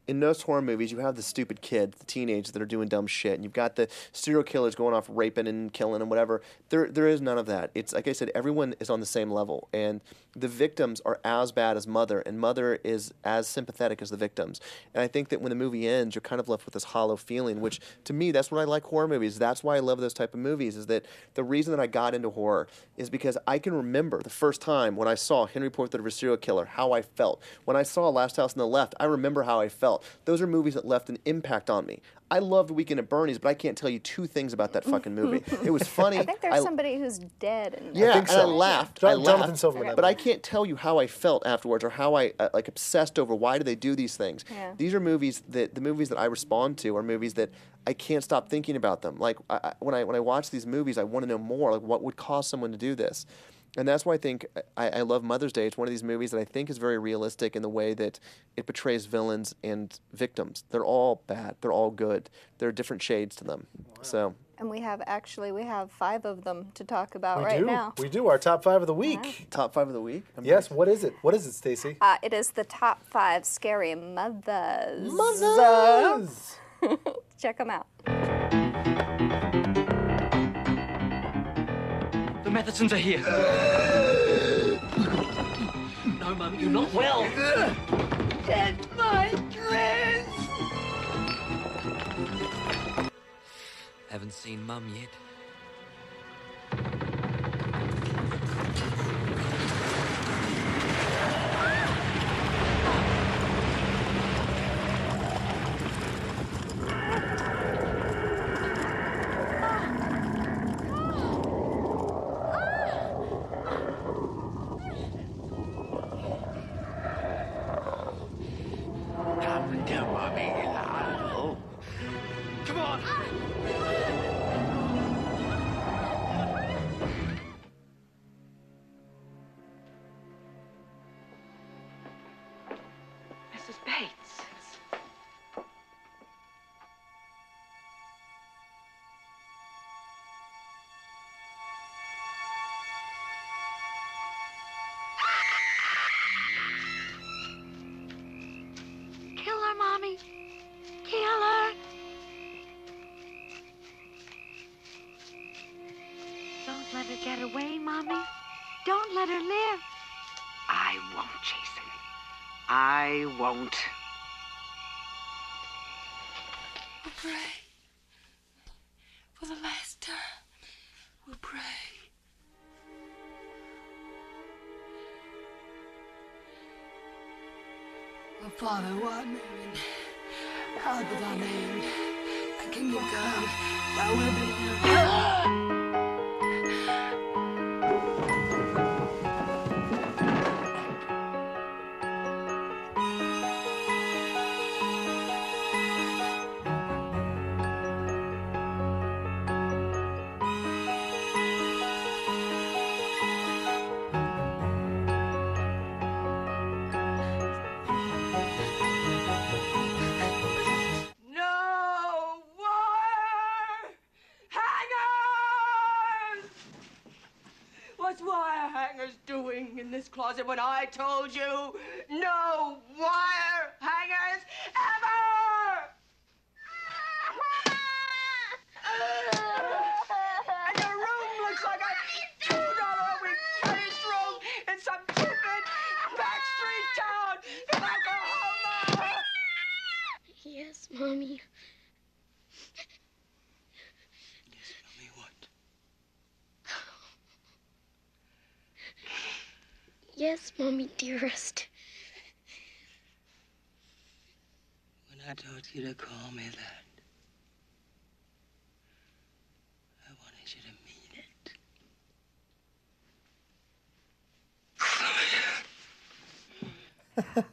in most horror movies, you have the stupid kids, the teenagers that are doing dumb shit, and you've got the serial killers going off raping and killing and whatever. There is none of that. It's like I said, everyone is on the same level, and the victims are as bad as Mother, and Mother is as sympathetic as the victims. And I think that when the movie ends, you're kind of left with this hollow feeling, which to me, that's what I like horror movies. That's why I love those type of movies, is that the reason that I got into horror is because I can remember the first time when I saw Henry Portrait of a Serial Killer, how I felt. When I saw Last House on the Left, I remember how I felt. Those are movies that left an impact on me. I loved Weekend at Bernie's, but I can't tell you two things about that fucking movie. It was funny. I think there's somebody who's dead in Yeah, I think so. and I laughed. Jonathan Silverman. But I can't tell you how I felt afterwards or how I obsessed over why do they do these things. Yeah. These are movies the movies that I respond to are movies that I can't stop thinking about them. Like when I watch these movies, I want to know more. Like what would cause someone to do this? And that's why I think I love Mother's Day. It's one of these movies that I think is very realistic in the way that it portrays villains and victims. They're all bad. They're all good. There are different shades to them. Wow. So. And we have 5 of them to talk about now. We do. Our top 5 of the week. Yeah. Top 5 of the week? Yes. What is it? What is it, Stacey? It is the top 5 scary mothers. Mothers! Check them out. The Mathesons are here. No, Mum, you're not well. That's my dress! Haven't seen Mum yet. Come to Mommy, Lalo. Come on! Mrs. Bates. Kill her, Mommy. Kill her. Don't let her get away, Mommy. Don't let her live. I won't, Jason. I won't. We'll pray. For the last time, we'll pray. Our Father, who art in heaven, hallowed be thy name. Thy kingdom come, thy will be done. No more! Hang on! in this closet when I told you no wire hangers ever? And your room looks like a $2 a week furnished room in some stupid backstreet town in Oklahoma. Yes, Mommy. Yes, Mommy, what? Yes, Mommy, dearest. When I told you to call me that, I wanted you to mean it.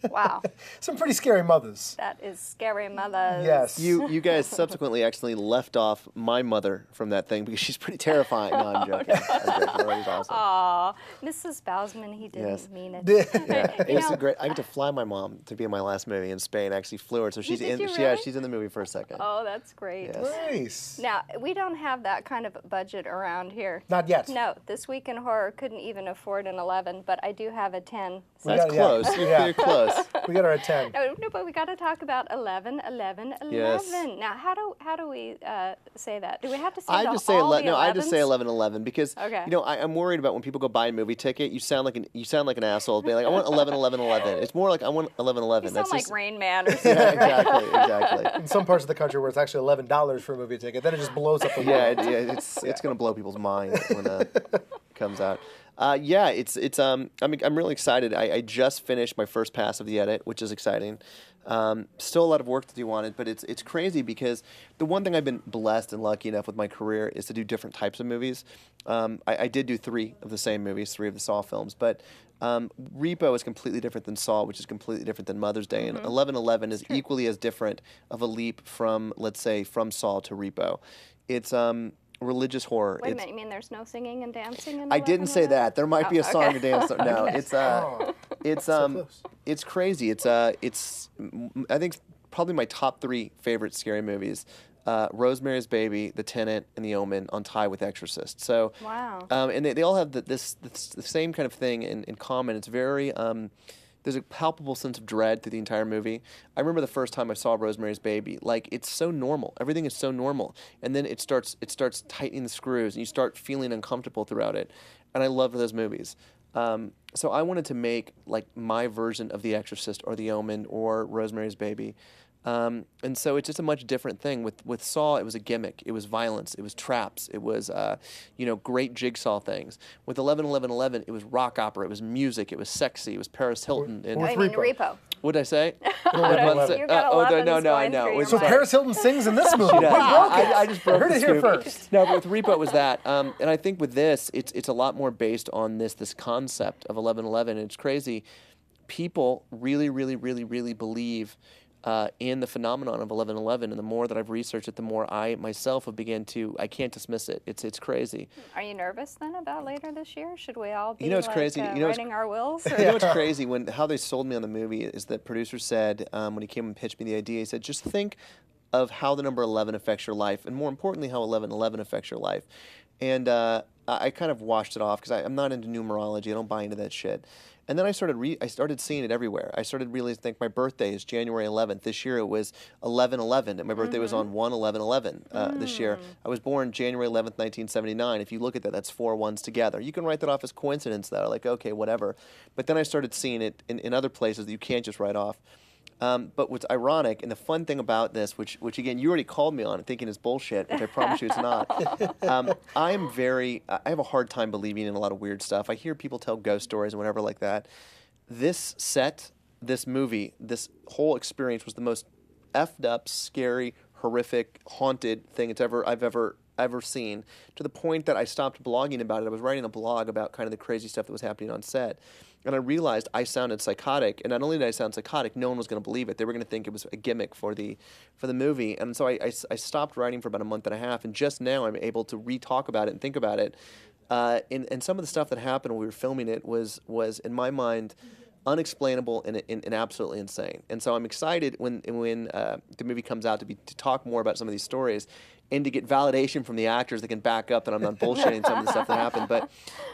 Wow. Some pretty scary mothers. That is scary mothers. Yes. You guys subsequently actually left off my mother from that thing because she's pretty terrifying. No, I'm joking. I'm joking. That was awesome. Aw, Mrs. Bausman, he didn't Yes. mean it. Yeah, it You was know- a great. I got to fly my mom to be in my last movie in Spain. I actually flew her, so she's did in. you Yeah, really? she's in the movie for a second. Oh, that's great. Yes. Nice. Now, we don't have that kind of budget around here. Not yet. No, This Week in Horror couldn't even afford an 11, but I do have a 10. So That's close. You're close. We got her at 10. No, but we got to talk about 11, 11, 11. Yes. Now, how do we say that? Do we have to say I the, just say all 11. the No, I just say 11s? 11-11 because Okay. you know I'm worried about when people go buy a movie ticket. You sound like an asshole. Being like, I want 11-11-11. It's more like I want 11-11. You That's sound like just, Rain Man or something. yeah, exactly. In some parts of the country where it's actually $11 for a movie ticket, then it just blows up the Yeah, world. it's gonna blow people's minds when it comes out. I'm really excited. I just finished my first pass of the edit, which is exciting. Still a lot of work to do on it, but it's crazy because the one thing I've been blessed and lucky enough with my career is to do different types of movies. I did do 3 of the same movies, 3 of the Saw films, but Repo is completely different than Saw, which is completely different than Mother's Day, and 11-11 is equally as different of a leap from, let's say, from Saw to Repo. It's religious horror. Wait a minute, you mean there's no singing and dancing in I didn't say that. There might be a song or dance. No, it's crazy. It's I think probably my top 3 favorite scary movies. Rosemary's Baby, The Tenant, and The Omen on tie with Exorcist. So wow. And they all have the same kind of thing in common. It's very there's a palpable sense of dread through the entire movie. I remember the first time I saw Rosemary's Baby. Like, it's so normal. Everything is so normal. And then it starts tightening the screws, and you start feeling uncomfortable throughout it. And I love those movies. So I wanted to make, like, my version of The Exorcist or The Omen or Rosemary's Baby. And so it's just a much different thing. With Saw, it was a gimmick. It was violence. It was traps. It was, great jigsaw things. With 11-11-11, it was rock opera. It was music. It was sexy. It was Paris Hilton. I mean Repo. What did I say? You got 11s going through your So mind. Paris Hilton sings in this movie. She does. I I just broke heard the it here scoop. first. No, but with Repo it was that, and I think with this, it's a lot more based on this concept of 11-11. And it's crazy. People really, really, really, really believe in the phenomenon of 11-11, and the more that I've researched it, the more I myself have began to. I can't dismiss it. It's crazy. Are you nervous then about later this year? Should we all be It's crazy. writing our wills? You know what's crazy? How they sold me on the movie is that producer said when he came and pitched me the idea, he said, just think of how the number 11 affects your life, and more importantly, how 11-11 affects your life. And I kind of washed it off because I'm not into numerology. I don't buy into that shit. And then I started seeing it everywhere. I started really to think my birthday is January 11th. This year it was 11/11, and my birthday was on 1/11/11 this year. I was born January 11th, 1979. If you look at that, that's 4 ones together. You can write that off as coincidence, though. Like, okay, whatever. But then I started seeing it in other places that you can't just write off. But what's ironic, and the fun thing about this, which again, you already called me on it thinking is bullshit, which I promise you it's not. I have a hard time believing in a lot of weird stuff. I hear people tell ghost stories and whatever like that. This movie, this whole experience was the most effed up, scary, horrific, haunted thing I've ever seen, to the point that I stopped blogging about it. I was writing a blog about kind of the crazy stuff that was happening on set. And I realized I sounded psychotic, and not only did I sound psychotic, no one was going to believe it. They were going to think it was a gimmick for the movie. And so I stopped writing for about a month and a half, and just now I'm able to re-talk about it and think about it. And some of the stuff that happened when we were filming it was in my mind, unexplainable and absolutely insane. And so I'm excited when the movie comes out to talk more about some of these stories and to get validation from the actors that can back up that I'm not bullshitting some of the stuff that happened. But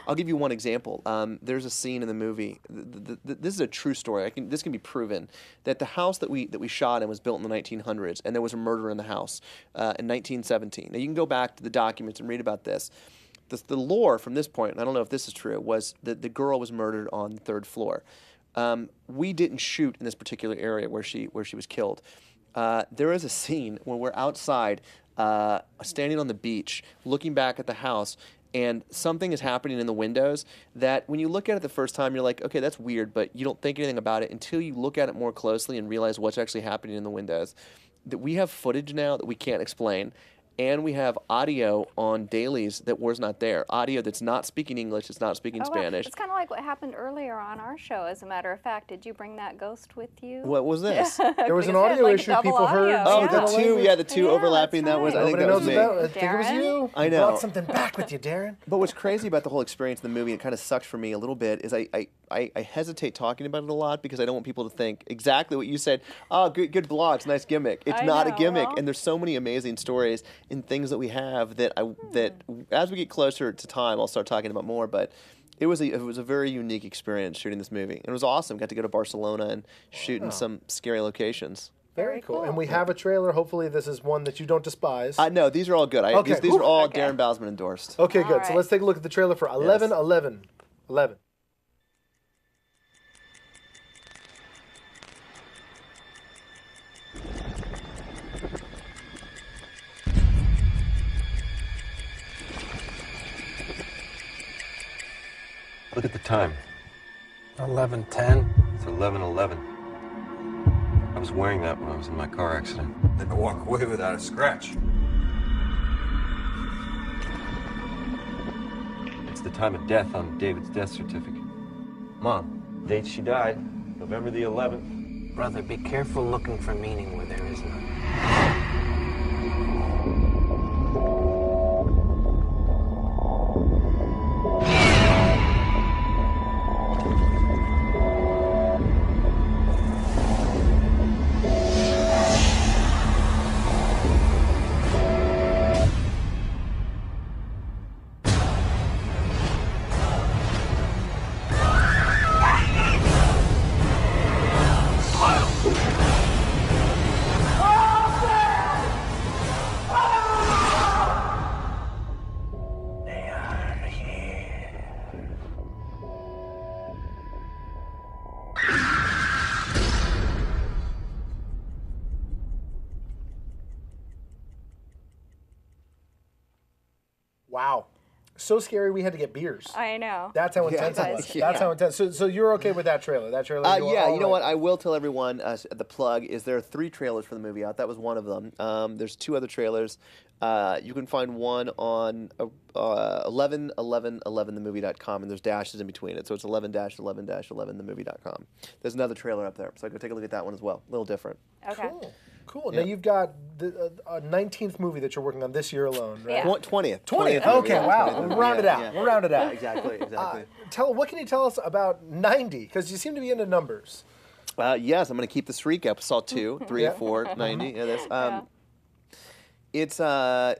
I'll give you one example. There's a scene in the movie. This is a true story. This can be proven that the house that we shot in was built in the 1900s, and there was a murder in the house in 1917. Now you can go back to the documents and read about this. The lore from this point, and I don't know if this is true, was that the girl was murdered on the 3rd floor. We didn't shoot in this particular area where she was killed. There is a scene where we're outside, standing on the beach, looking back at the house, and something is happening in the windows that when you look at it the first time, you're like, okay, that's weird, but you don't think anything about it until you look at it more closely and realize what's actually happening in the windows. That we have footage now that we can't explain. And we have audio on dailies that was not there. Audio that's not speaking English, it's not speaking Spanish. It's kind of like what happened earlier on our show, as a matter of fact. Did you bring that ghost with you? What was this? There was an audio issue people heard. Oh, the two overlapping. That was, I think that was me. I think it was you. I know. You brought something back with you, Darren. But what's crazy about the whole experience in the movie, it kind of sucks for me a little bit, is I hesitate talking about it a lot because I don't want people to think exactly what you said. Oh, good blogs, nice gimmick. It's not a gimmick, and there's so many amazing stories and things that we have that as we get closer to time, I'll start talking about more. But it was a very unique experience shooting this movie. And it was awesome. Got to go to Barcelona and shoot in some scary locations. Very cool. And we have a trailer. Hopefully this is one that you don't despise. No, these are all good. These are all Darren Bousman endorsed. Okay, good. So let's take a look at the trailer for 11-11-11. Look at the time. 11:10. It's 11:11. I was wearing that when I was in my car accident. Didn't walk away without a scratch. It's the time of death on David's death certificate. Mom, date she died, November the 11th. Brother, be careful looking for meaning where there is none. Wow. So scary we had to get beers. I know. That's how intense it was. That's how intense. So you're okay with that trailer? That trailer? Yeah, you know what? I will tell everyone, the plug is there are 3 trailers for the movie out. That was one of them. There's 2 other trailers. You can find one on 111111themovie.com, and there's dashes in between it. So it's 11-11-11themovie.com. There's another trailer up there. So go take a look at that one as well. A little different. Okay. Cool. Yeah. Now you've got the 19th movie that you're working on this year alone, right? Yeah. 20th. 20th. Okay, wow. We'll round it out. Yeah. We'll round it out. Exactly. What can you tell us about 90? Because you seem to be into numbers. Yes, I'm going to keep the streak up. Saw 2, 3, 4, 90. Yeah,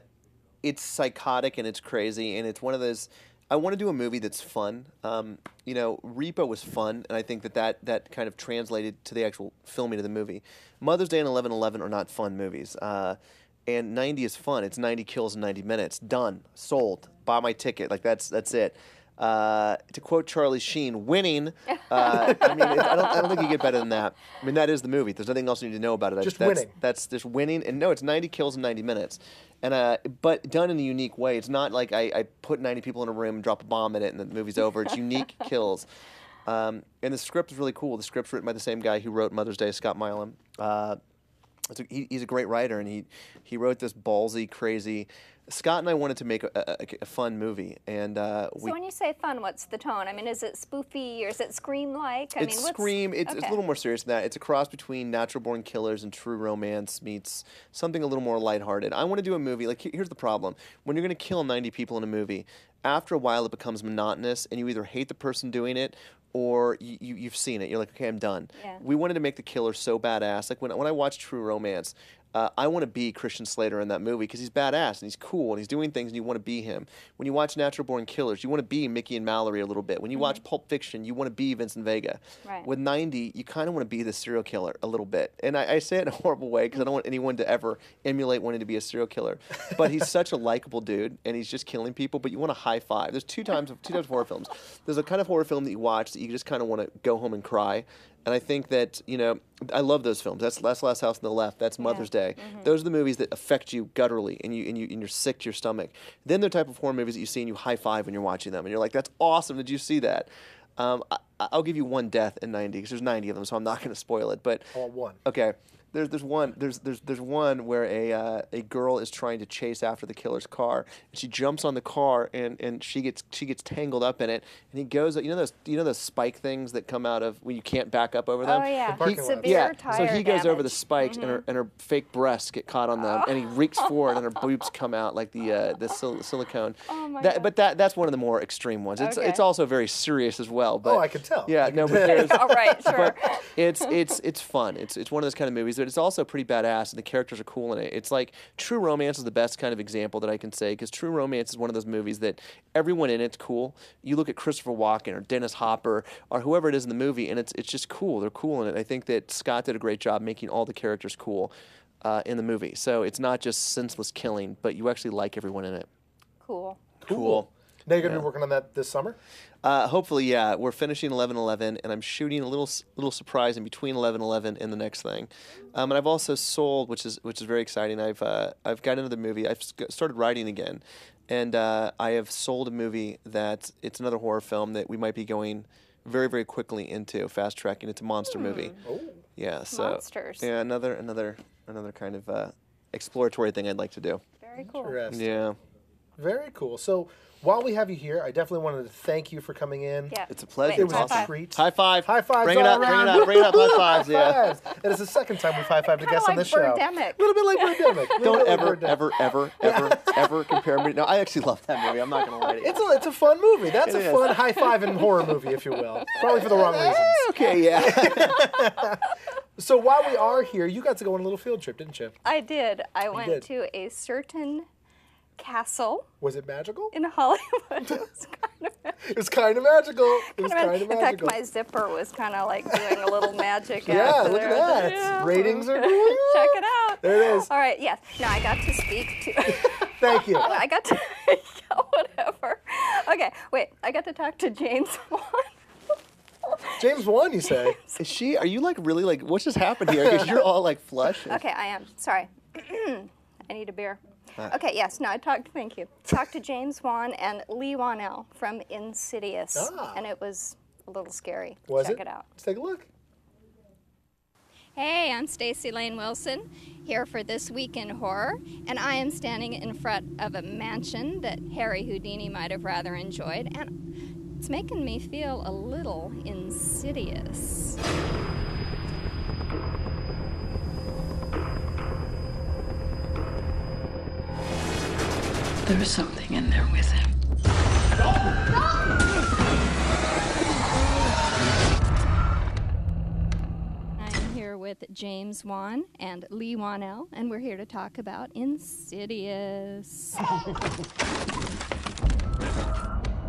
it's psychotic and it's crazy, and it's one of those. I want to do a movie that's fun. Repo was fun, and I think that kind of translated to the actual filming of the movie. Mother's Day and 11/11 are not fun movies, and 90 is fun. It's 90 kills in 90 minutes. Done. Sold. Buy my ticket. Like that's it. To quote Charlie Sheen, winning. I don't think you get better than that. I mean, that is the movie. There's nothing else you need to know about it. Winning. That's just winning. And no, it's 90 kills in 90 minutes. And but done in a unique way. It's not like I put 90 people in a room and drop a bomb in it and the movie's over. It's unique kills. And the script is really cool. The script's written by the same guy who wrote Mother's Day, Scott Milam. He's a great writer, and he wrote this ballsy, crazy. Scott and I wanted to make a fun movie, and So when you say fun, what's the tone? I mean, is it spoofy or is it Scream-like? It's Scream. It's a little more serious than that. It's a cross between Natural Born Killers and True Romance meets something a little more lighthearted. I want to do a movie. Like, here's the problem: when you're going to kill 90 people in a movie, after a while it becomes monotonous, and you either hate the person doing it or you've seen it. You're like, okay, I'm done. Yeah. We wanted to make the killer so badass. Like when I watch True Romance, I want to be Christian Slater in that movie because he's badass and he's cool and he's doing things and you want to be him. When you watch Natural Born Killers, you want to be Mickey and Mallory a little bit. When you watch Pulp Fiction, you want to be Vincent Vega. Right. With 90, you kind of want to be the serial killer a little bit. And I say it in a horrible way because I don't want anyone to ever emulate wanting to be a serial killer. But he's such a likable dude and he's just killing people, but you want to high five. There's two types of horror films. There's a kind of horror film that you watch that you just kind of want to go home and cry. And I think that, I love those films. That's Last House on the Left. That's Mother's Day. Those are the movies that affect you gutturally and you're sick to your stomach. Then the type of horror movies that you see and you high five when you're watching them. And you're like, that's awesome. Did you see that? I'll give you one death in 90 because there's 90 of them, so I'm not going to spoil it. But I want one. Okay. There's one where a girl is trying to chase after the killer's car, and she jumps on the car and she gets tangled up in it, and he goes, those spike things that come out of when you can't back up over them. Oh yeah, Severe tire so he goes over the spikes and her fake breasts get caught on them, and he reeks forward and her boobs come out like the silicone. Oh my God. But that's one of the more extreme ones. It's also very serious as well. But I could tell. Yeah, no, but there's all right, sure. But it's fun. It's one of those kind of movies. But it's also pretty badass, and the characters are cool in it. It's like True Romance is the best kind of example that I can say, because True Romance is one of those movies that everyone in it's cool. You look at Christopher Walken or Dennis Hopper or whoever it is in the movie, and it's just cool. They're cool in it. I think that Scott did a great job making all the characters cool in the movie. So it's not just senseless killing, but you actually like everyone in it. Cool. Now you're going to be working on that this summer? Hopefully, yeah. We're finishing 11/11, and I'm shooting a little surprise in between 11/11 and the next thing. And I've also sold, which is very exciting. I've got into the movie. I've started writing again, and I have sold a movie that it's another horror film that we might be going very, very quickly into, fast tracking. It's a monster movie. Oh. Yeah. So monsters. Yeah, another kind of exploratory thing I'd like to do. Very cool. Interesting. Yeah. Very cool. So while we have you here, I definitely wanted to thank you for coming in. Yeah. It's a pleasure. It was Awesome. a treat. High five. High fives. Bring it all up. Bring it around. up. Bring it up. High fives. Yeah. Fives. And it's the second time we've high fived a guest on this show. Birdemic. A little bit like Birdemic. Don't ever compare me. No, I actually love that movie. I'm not gonna lie to you. It's a fun movie. That's It a is. fun high five and horror movie, if you will. Probably for the wrong reasons. Okay, yeah. So while we are here, you got to go on a little field trip, didn't you? I did. I went did. to a certain castle Was it magical? in Hollywood. It was kind of It was kind of magical. It was kind of in fact, magical. my zipper was kind of like doing a little magic. Yeah, after look at there. that. Yeah. Ratings are going up. Check it out. There it is. All right, yes. Now I got to speak to. Thank you. I got to. Yeah, whatever. Okay, wait. I got to talk to James Wan. James Wan, you say? Is she? Are you like really like? What just happened here? Because you're all like flush. Okay, I am. Sorry. I need a beer. Okay, yes. No, thank you. Talked to James Wan and Lee Whannell from Insidious, and it was a little scary. Check it out. Let's take a look. Hey, I'm Stacey Lane Wilson, here for This Week in Horror, and I am standing in front of a mansion that Harry Houdini might have rather enjoyed, and it's making me feel a little insidious. There was something in there with him. I'm here with James Wan and Lee Whannell, and we're here to talk about Insidious.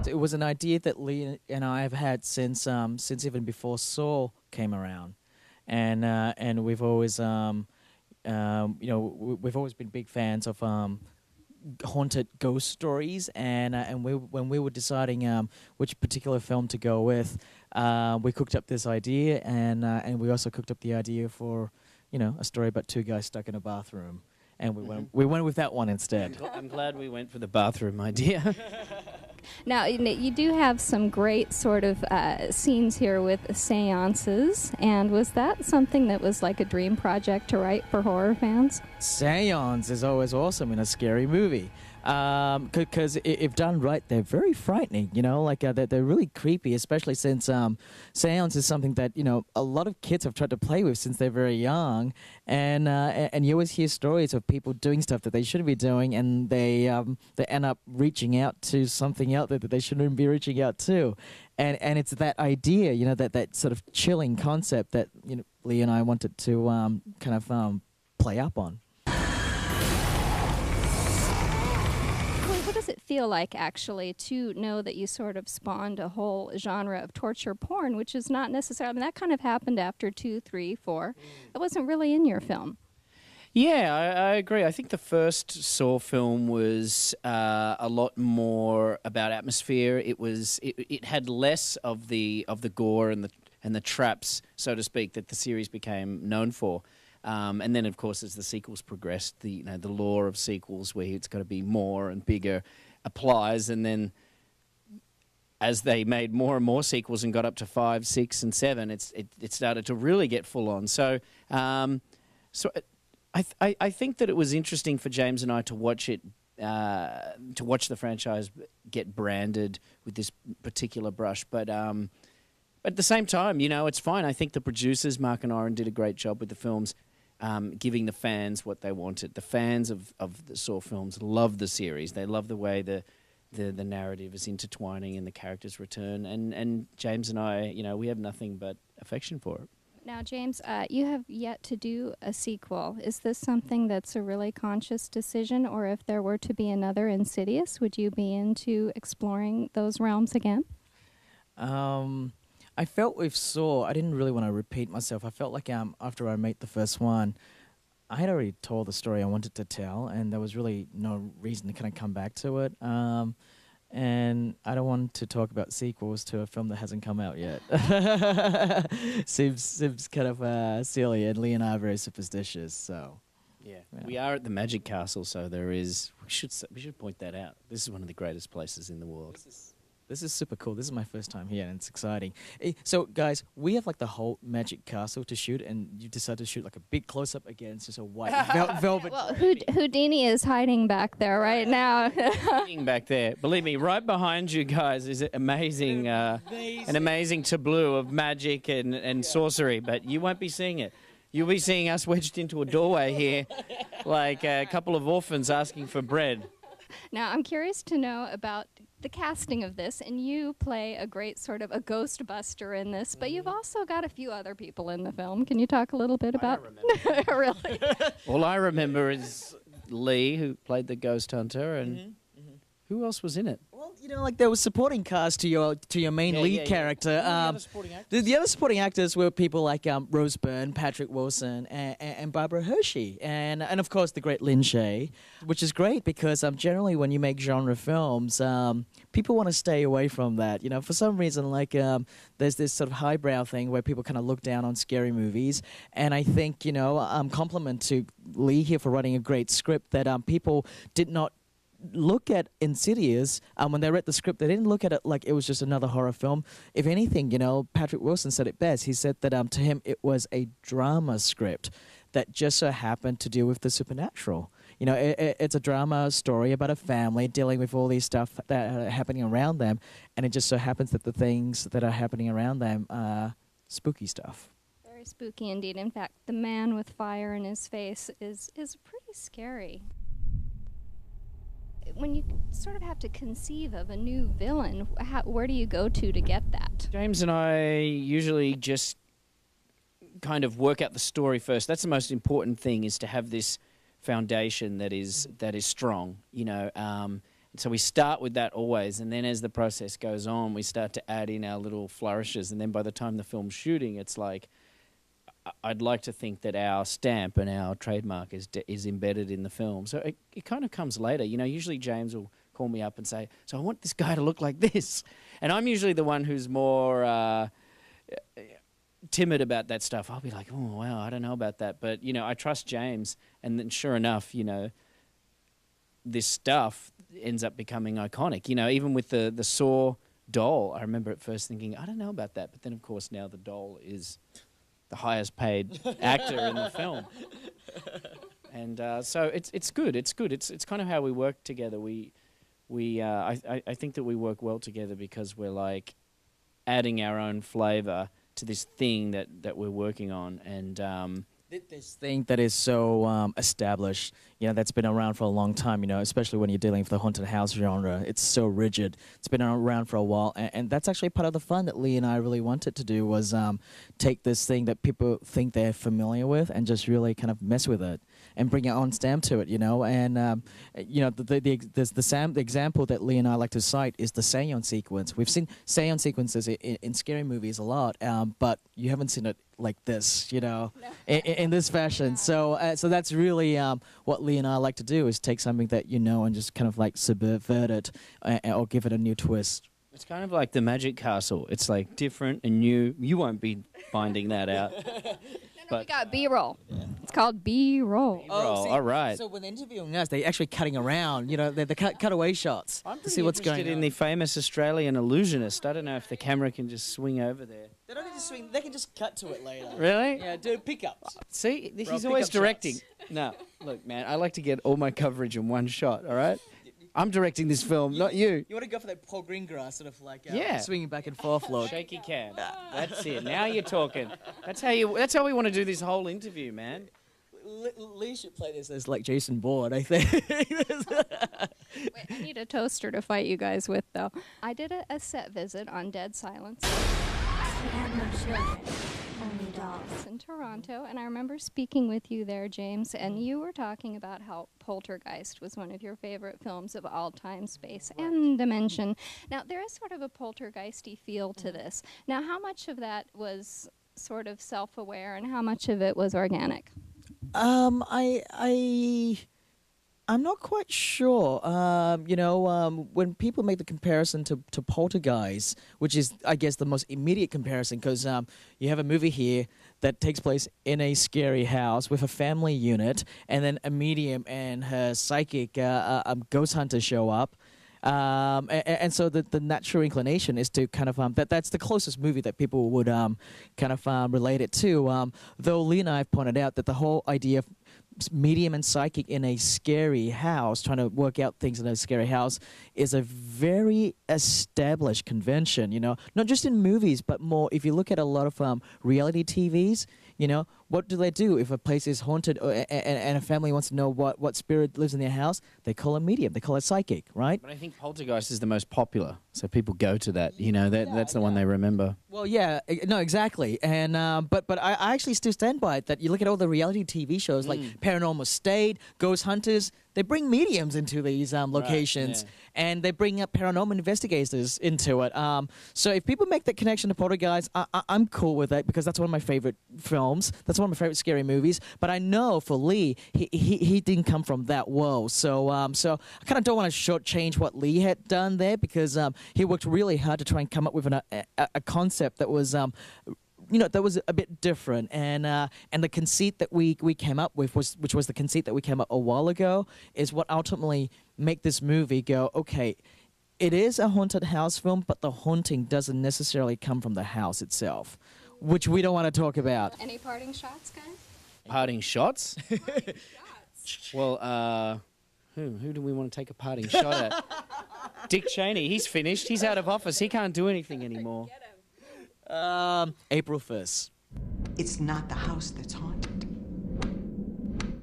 It was an idea that Lee and I have had since even before Saw came around, and we've always we've always been big fans of haunted ghost stories, and when we were deciding which particular film to go with, we cooked up this idea, and we also cooked up the idea for a story about two guys stuck in a bathroom, and we went with that one instead. I'm glad we went for the bathroom idea. Now, you do have some great sort of scenes here with seances, and was that something that was like a dream project to write for horror fans? Seance is always awesome in a scary movie. Because if done right, they're very frightening. You know, like they're really creepy, especially since seance is something that a lot of kids have tried to play with since they're very young, and you always hear stories of people doing stuff that they shouldn't be doing, and they end up reaching out to something out there that they shouldn't be reaching out to, and it's that idea, that sort of chilling concept that Lee and I wanted to kind of play up on. What does it feel like, actually, to know that you sort of spawned a whole genre of torture porn, which is not necessarily, I mean, that kind of happened after 2, 3, 4. It wasn't really in your film. Yeah, I agree. I think the first Saw film was a lot more about atmosphere. It had less of the gore and the traps, so to speak, that the series became known for. And then, of course, as the sequels progressed, the law of sequels, where it's got to be more and bigger, applies. And then, as they made more and more sequels and got up to 5, 6, and 7, it started to really get full on. So, I think that it was interesting for James and I to watch it, to watch the franchise get branded with this particular brush, but. At the same time, it's fine. I think the producers, Mark and Oren, did a great job with the films, giving the fans what they wanted. The fans of the Saw films love the series. They love the way the narrative is intertwining and the characters return. And James and I, we have nothing but affection for it. Now, James, you have yet to do a sequel. Is this something that's a really conscious decision, or if there were to be another Insidious, would you be into exploring those realms again? I felt with Saw, I didn't really want to repeat myself. I felt like after I made the first one, I had already told the story I wanted to tell, and there was really no reason to kind of come back to it. And I don't want to talk about sequels to a film that hasn't come out yet. seems kind of silly, and Lee and I are very superstitious, so... Yeah, we are at the Magic Castle, so there is... We should point that out. This is one of the greatest places in the world. This is super cool. This is my first time here, and it's exciting. So, guys, we have like the whole Magic Castle to shoot, and you decided to shoot like a big close-up against just a white velvet. Well, Houdini is hiding back there right now. Hiding back there. Believe me, right behind you guys is an amazing tableau of magic and sorcery, but you won't be seeing it. You'll be seeing us wedged into a doorway here, like a couple of orphans asking for bread. Now, I'm curious to know about the casting of this, and you play a great sort of a ghostbuster in this, but you've also got a few other people in the film. Can you talk a little bit about... Really? All I remember is Lee, who played the ghost hunter, and who else was in it? Well, like there was supporting cast to your main lead character. The other supporting actors were people like Rose Byrne, Patrick Wilson, and Barbara Hershey, and of course the great Lin Shaye, which is great because generally when you make genre films, people want to stay away from that. For some reason, like there's this sort of highbrow thing where people kind of look down on scary movies, and I think compliment to Lee here for writing a great script that people did not look at Insidious when they read the script. They didn't look at it like it was just another horror film. If anything, Patrick Wilson said it best. He said that to him it was a drama script that just so happened to deal with the supernatural. It's a drama story about a family dealing with all these stuff that are happening around them, and it just so happens that the things that are happening around them are spooky stuff. Very spooky indeed. In fact, the man with fire in his face is pretty scary. When you sort of have to conceive of a new villain, where do you go to get that? James and I usually just kind of work out the story first. That's the most important thing, is to have this foundation that is strong, so we start with that always, and then as the process goes on, we start to add in our little flourishes, and then by the time the film's shooting, it's like, I'd like to think that our stamp and our trademark is embedded in the film. So it kind of comes later. Usually James will call me up and say, so I want this guy to look like this. And I'm usually the one who's more timid about that stuff. I'll be like, oh, wow, I don't know about that. But, I trust James. And then sure enough, this stuff ends up becoming iconic. Even with the Saw doll, I remember at first thinking, I don't know about that. But then, of course, now the doll is the highest paid actor in the film. And so it's good. It's good. It's kind of how we work together. I think that we work well together because we're like adding our own flavor to this thing that we're working on, and this thing that is so established, that's been around for a long time, especially when you're dealing with the haunted house genre. It's so rigid. It's been around for a while, and that's actually part of the fun that Lee and I really wanted to do was take this thing that people think they're familiar with and just really kind of mess with it and bring our own stamp to it, and the example that Lee and I like to cite is the seance sequence. We've seen seance sequences in scary movies a lot, but you haven't seen it like this, in this fashion. So that's really what Lee and I like to do is take something that and just kind of like subvert it or give it a new twist. It's kind of like the Magic Castle. It's like different and new. You won't be finding that out. We got B-roll. Yeah. It's called B-roll. All right. So when they're interviewing us, they're actually cutting around. They're the cutaway shots to see what's going on. In the famous Australian illusionist. I don't know if the camera can just swing over there. They don't need to swing. They can just cut to it later. Really? Yeah, do pickups. See, he's always directing. No, look, man, I like to get all my coverage in one shot. All right. I'm directing this film, not you. You want to go for that Paul Greengrass sort of like swinging back and forth look. Shaky cam. That's it. Now you're talking. That's how we want to do this whole interview, man. Lee should play this as like Jason Bourne, I think. Wait, I need a toaster to fight you guys with, though. I did a set visit on Dead Silence. Only dogs in Toronto, and I remember speaking with you there, James, and you were talking about how Poltergeist was one of your favorite films of all time, space, and dimension. Now, there is sort of a poltergeisty feel to this. Now, how much of that was sort of self-aware, and how much of it was organic? I'm not quite sure. When people make the comparison to Poltergeist, which is, I guess, the most immediate comparison, because you have a movie here that takes place in a scary house with a family unit, and then a medium and her psychic ghost hunter show up. And so the natural inclination is to kind of that's the closest movie that people would kind of relate it to. Though Lee and I have pointed out that the whole idea of medium and psychic in a scary house, trying to work out things in a scary house, is a very established convention. Not just in movies, but more if you look at a lot of reality TVs. What do they do if a place is haunted and a family wants to know what spirit lives in their house? They call it medium. They call it psychic, right? But I think Poltergeist is the most popular, so people go to that. That's the one they remember. Well, yeah, no, exactly. And but I actually still stand by it that you look at all the reality TV shows like Paranormal State, Ghost Hunters. They bring mediums into these locations, and they bring up paranormal investigators into it. So if people make that connection to Poltergeist, I'm cool with that because that's one of my favorite films. That's one of my favorite scary movies. But I know for Lee, he didn't come from that world. So I kind of don't want to shortchange what Lee had done there because he worked really hard to try and come up with a concept that was. That was a bit different, and the conceit that we came up with which was the conceit that we came up a while ago, is what ultimately make this movie go, okay, it is a haunted house film, but the haunting doesn't necessarily come from the house itself, which we don't want to talk about. Any parting shots, guys? Parting shots? Well, who do we want to take a parting shot at? Dick Cheney, he's finished. He's out of office. He can't do anything anymore. April 1st. It's not the house that's haunted.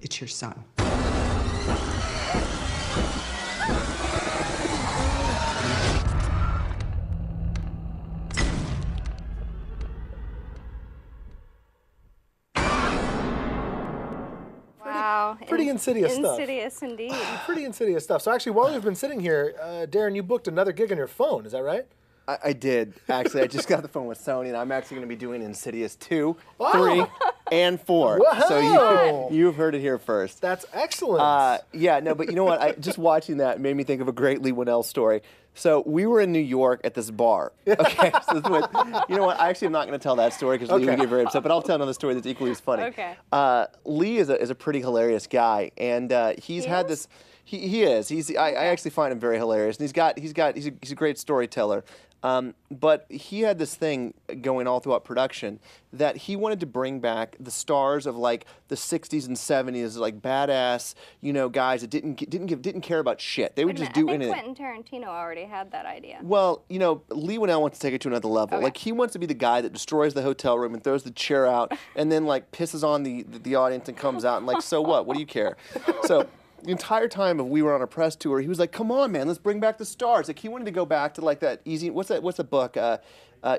It's your son. Wow. Pretty insidious stuff. Insidious indeed. Pretty insidious stuff. So actually, while we've been sitting here, Darren, you booked another gig on your phone. Is that right? I did. Actually, I just got the phone with Sony, and I'm actually going to be doing Insidious 2, Wow. 3, and 4. Wow. So you've heard it here first. That's excellent. But you know what? Just watching that made me think of a great Lee Whannell story. So we were in New York at this bar. Okay, so you know what? I actually am not going to tell that story because Lee would get very upset, but I'll tell another story that's equally as funny. Okay. Lee is a pretty hilarious guy, and he's had this. He is. I actually find him very hilarious, and he's a great storyteller. But he had this thing going all throughout production that he wanted to bring back the stars of like the 60s and 70s, like badass, guys that didn't care about shit. They would just do anything. I think Quentin Tarantino already had that idea. Well, Lee Whannell wants to take it to another level. Okay. Like he wants to be the guy that destroys the hotel room and throws the chair out, and then like pisses on the audience and comes out and like, so what? What do you care? So. The entire time we were on a press tour, he was like, "Come on, man, let's bring back the stars." Like he wanted to go back to like that easy. What's the book?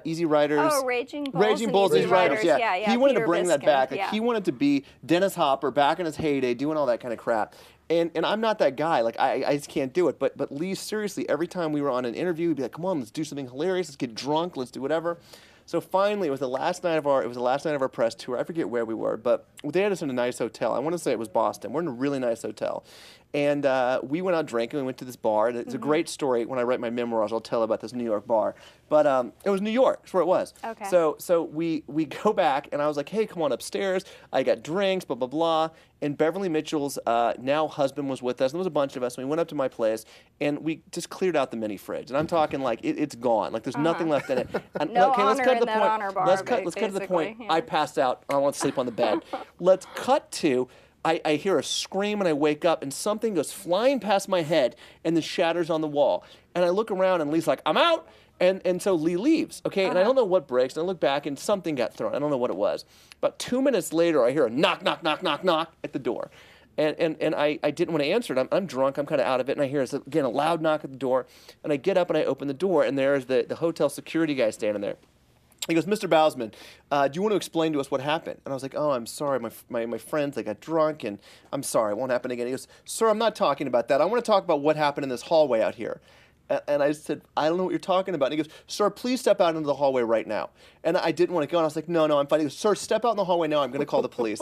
Easy Riders. Oh, Raging Bulls. Easy Riders. Yeah. He wanted Peter to bring that Biskin, back. Like he wanted to be Dennis Hopper back in his heyday, doing all that kind of crap. And I'm not that guy. Like I just can't do it. But Lee, seriously, every time we were on an interview, he'd be like, "Come on, let's do something hilarious. Let's get drunk. Let's do whatever." So finally, it was the last night of our press tour. I forget where we were, but they had us in a nice hotel. I want to say it was Boston. We're in a really nice hotel. And we went out drinking. We went to this bar. It's a great story. When I write my memoirs, I'll tell about this New York bar. But it was New York. That's where it was. Okay. So we go back, and I was like, "Hey, come on upstairs." I got drinks, blah, blah, blah. And Beverly Mitchell's now husband was with us. There was a bunch of us. And we went up to my place, and we just cleared out the mini fridge. And I'm talking like it's gone. Like there's nothing left in it. And, No okay, let's honor cut to in the that point. honor bar, Let's cut to the point. yeah. I passed out. I want to sleep on the bed. Let's cut to... I hear a scream and I wake up and something goes flying past my head and then shatters on the wall. And I look around and Lee's like, "I'm out." And so Lee leaves, okay? And I don't know what breaks. And I look back and something got thrown. I don't know what it was. About 2 minutes later, I hear a knock, knock, knock, knock, knock at the door. And I didn't want to answer it. I'm drunk. I'm kind of out of it. And I hear, again, a loud knock at the door. And I get up and I open the door. And there's the hotel security guy standing there. He goes, "Mr. Bousman, do you want to explain to us what happened?" And I was like, "Oh, I'm sorry. My friends, they got drunk, and I'm sorry. It won't happen again." He goes, "Sir, I'm not talking about that. I want to talk about what happened in this hallway out here." And I said, "I don't know what you're talking about." And he goes, "Sir, please step out into the hallway right now." And I didn't want to go. And I was like, no, I'm fine. He goes, "Sir, step out in the hallway now. I'm going to call the police."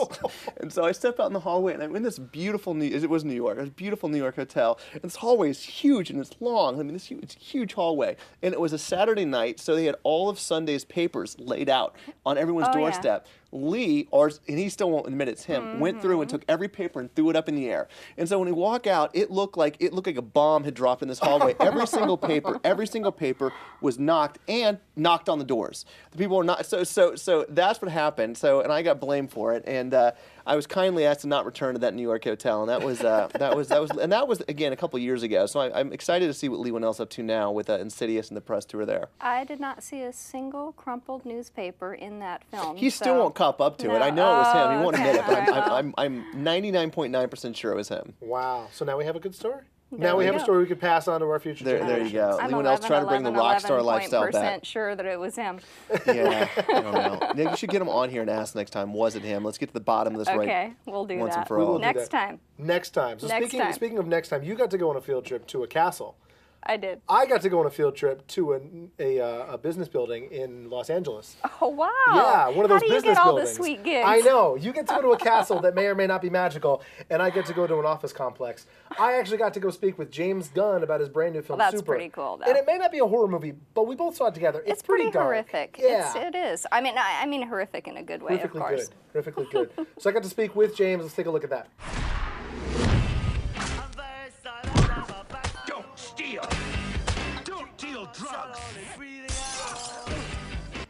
And so I step out in the hallway, and I'm in this beautiful, it was New York, this beautiful New York hotel. And this hallway is huge, and it's long. I mean, it's a huge hallway. And it was a Saturday night, so they had all of Sunday's papers laid out on everyone's doorstep. Lee, and he still won't admit it's him, went through and took every paper and threw it up in the air. And so when we walk out, it looked like a bomb had dropped in this hallway. Every single paper was knocked on the doors. The people were not. So that's what happened. And I got blamed for it. And I was kindly asked to not return to that New York hotel. And that was again a couple years ago. So I'm excited to see what Lee Whannell's up to now with Insidious and the press tour there. I did not see a single crumpled newspaper in that film. He still won't cop up to it. I know it was him. He won't admit it, but I'm 99.9% sure it was him. Wow. So now we have a good story? Now we have a story we could pass on to our future There you go. I'm Anyone else trying to bring the rock star lifestyle back? Sure that it was him. Yeah, I don't know. Nick, you should get him on here and ask next time, was it him? Let's get to the bottom of this Okay, we'll do once that. and for all. Next time. Next time. So speaking of next time, you got to go on a field trip to a castle. I did. I got to go on a field trip to a business building in Los Angeles. Oh, wow. Yeah, one of those business buildings. How do you get all the sweet gigs? I know. You get to go to a castle that may or may not be magical, and I get to go to an office complex. I actually got to go speak with James Gunn about his brand new film, Well, that's Super. pretty cool, though. And it may not be a horror movie, but we both saw it together. It's pretty dark. horrific. Yeah. It is. I mean horrific in a good way, of course. Horrifically good. So I got to speak with James. Let's take a look at that. Don't steal. Don't deal drugs.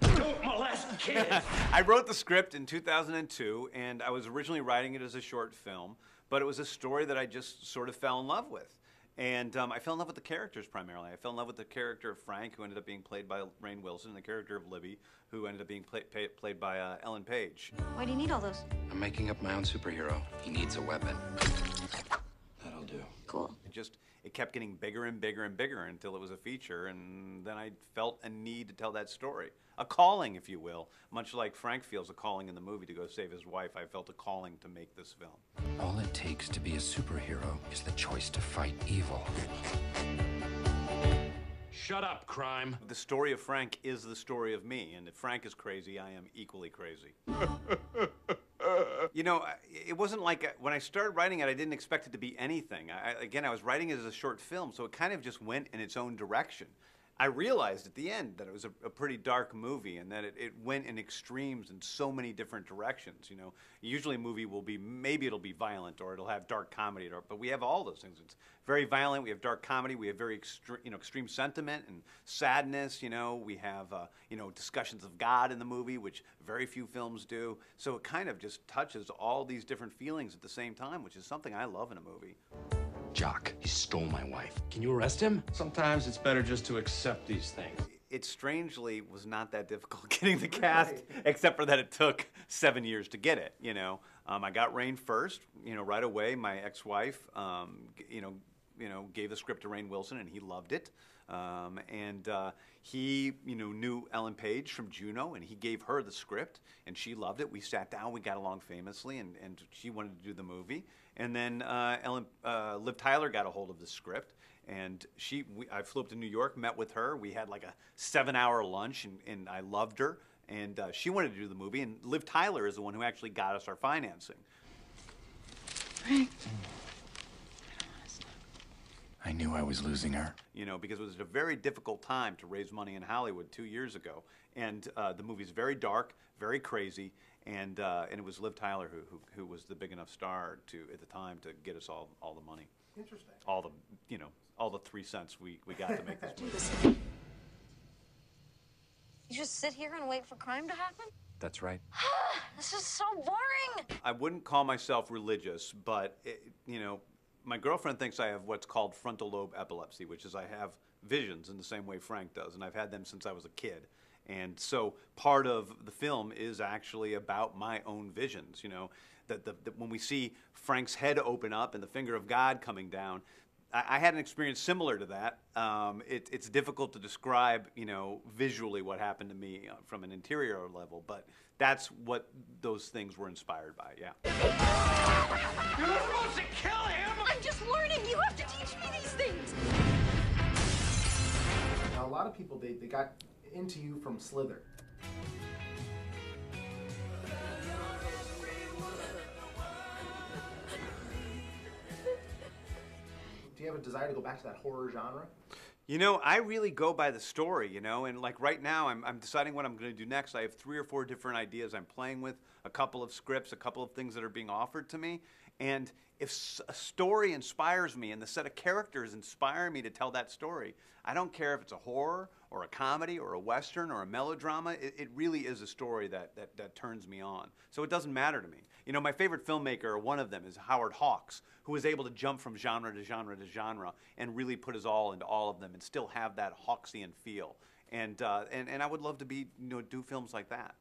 Don't molest kids. I wrote the script in 2002, and I was originally writing it as a short film, but it was a story that I just sort of fell in love with. And I fell in love with the characters primarily. I fell in love with the character of Frank, who ended up being played by Rainn Wilson, and the character of Libby, who ended up being played by Ellen Page. Why do you need all those? I'm making up my own superhero. He needs a weapon. That'll do. Cool. It kept getting bigger and bigger and bigger until it was a feature, and then I felt a need to tell that story. A calling, if you will. Much like Frank feels a calling in the movie to go save his wife, I felt a calling to make this film. All it takes to be a superhero is the choice to fight evil. Shut up, crime. The story of Frank is the story of me, and if Frank is crazy, I am equally crazy. You know, it wasn't like, when I started writing it, I didn't expect it to be anything. I was writing it as a short film, so it kind of just went in its own direction. I realized at the end that it was a pretty dark movie and that it went in extremes in so many different directions. You know, usually a movie will be, maybe it'll be violent or it'll have dark comedy, but we have all those things. It's very violent, we have dark comedy, we have very extreme sentiment and sadness. You know, we have discussions of God in the movie, which very few films do. So it kind of just touches all these different feelings at the same time, which is something I love in a movie. Jock, he stole my wife. Can you arrest him? Sometimes it's better just to accept these things. It strangely was not that difficult getting the cast, except for that it took 7 years to get it. You know, I got Rainn first. You know, right away. My ex-wife, gave the script to Rainn Wilson, and he loved it. He, knew Ellen Page from Juno, and he gave her the script, and she loved it. We sat down, we got along famously, and she wanted to do the movie. And then Liv Tyler got a hold of the script, and I flew up to New York, met with her. We had like a 7-hour lunch, and I loved her, and she wanted to do the movie. And Liv Tyler is the one who actually got us our financing. Frank. I knew I was losing her. You know, because it was a very difficult time to raise money in Hollywood 2 years ago, and the movie's very dark, very crazy. And it was Liv Tyler who was the big enough star at the time to get us all the money. Interesting. All the 3 cents we got to make this movie. You just sit here and wait for crime to happen? That's right. This is so boring. I wouldn't call myself religious, but my girlfriend thinks I have what's called frontal lobe epilepsy, which is I have visions in the same way Frank does, and I've had them since I was a kid. And so part of the film is actually about my own visions, that when we see Frank's head open up and the finger of God coming down, I had an experience similar to that. It's difficult to describe, visually what happened to me from an interior level, but that's what those things were inspired by, yeah. You're not supposed to kill him! I'm just learning. You have to teach me these things. Now, a lot of people, they got into you from Slither. Do you have a desire to go back to that horror genre? I really go by the story, and like right now I'm deciding what I'm going to do next. I have 3 or 4 different ideas I'm playing with, a couple of scripts, a couple of things that are being offered to me. And if a story inspires me and the set of characters inspire me to tell that story, I don't care if it's a horror or a comedy or a Western or a melodrama, it really is a story that turns me on. So it doesn't matter to me. My favorite filmmaker, or one of them, is Howard Hawks, who was able to jump from genre to genre to genre and really put his all into all of them and still have that Hawksian feel. And I would love to do films like that.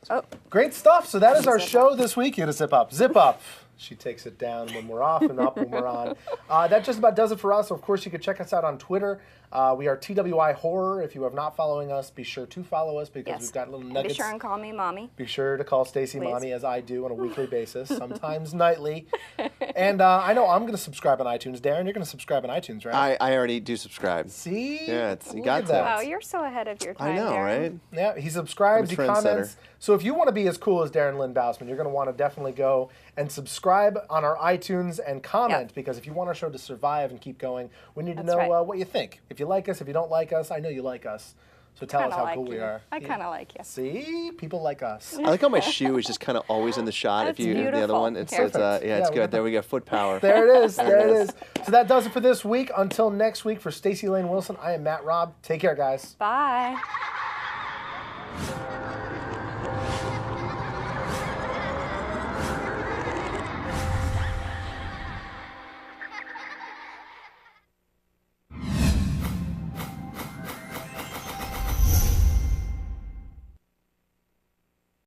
Oh. Great stuff. So that is our show this week. You gotta zip up. Zip up. She takes it down when we're off and up when we're on. That just about does it for us. Of course, you can check us out on Twitter. We are TWI Horror. If you are not following us, be sure to follow us because we've got little nuggets. Be sure and call me Mommy. Be sure to call Stacy Mommy, as I do on a weekly basis, sometimes nightly. And I know I'm going to subscribe on iTunes. Darren, you're going to subscribe on iTunes, right? I already do subscribe. See? Yeah, you got that. Wow, you're so ahead of your time, I know, Darren. right? Yeah, he subscribes, he comments. So if you want to be as cool as Darren Lynn Bousman, you're going to want to definitely go and subscribe on our iTunes and comment, because if you want our show to survive and keep going, we need to know what you think. If you like us, if you don't like us, I know you like us. So tell us how cool we are. I kind of like you. See? People like us. I like how my shoe is just kind of always in the shot. That's the other one, it's it's good. There we go. Foot power. There it is. There it is. So that does it for this week. Until next week, for Stacy Lane Wilson, I am Matt Robb. Take care, guys. Bye.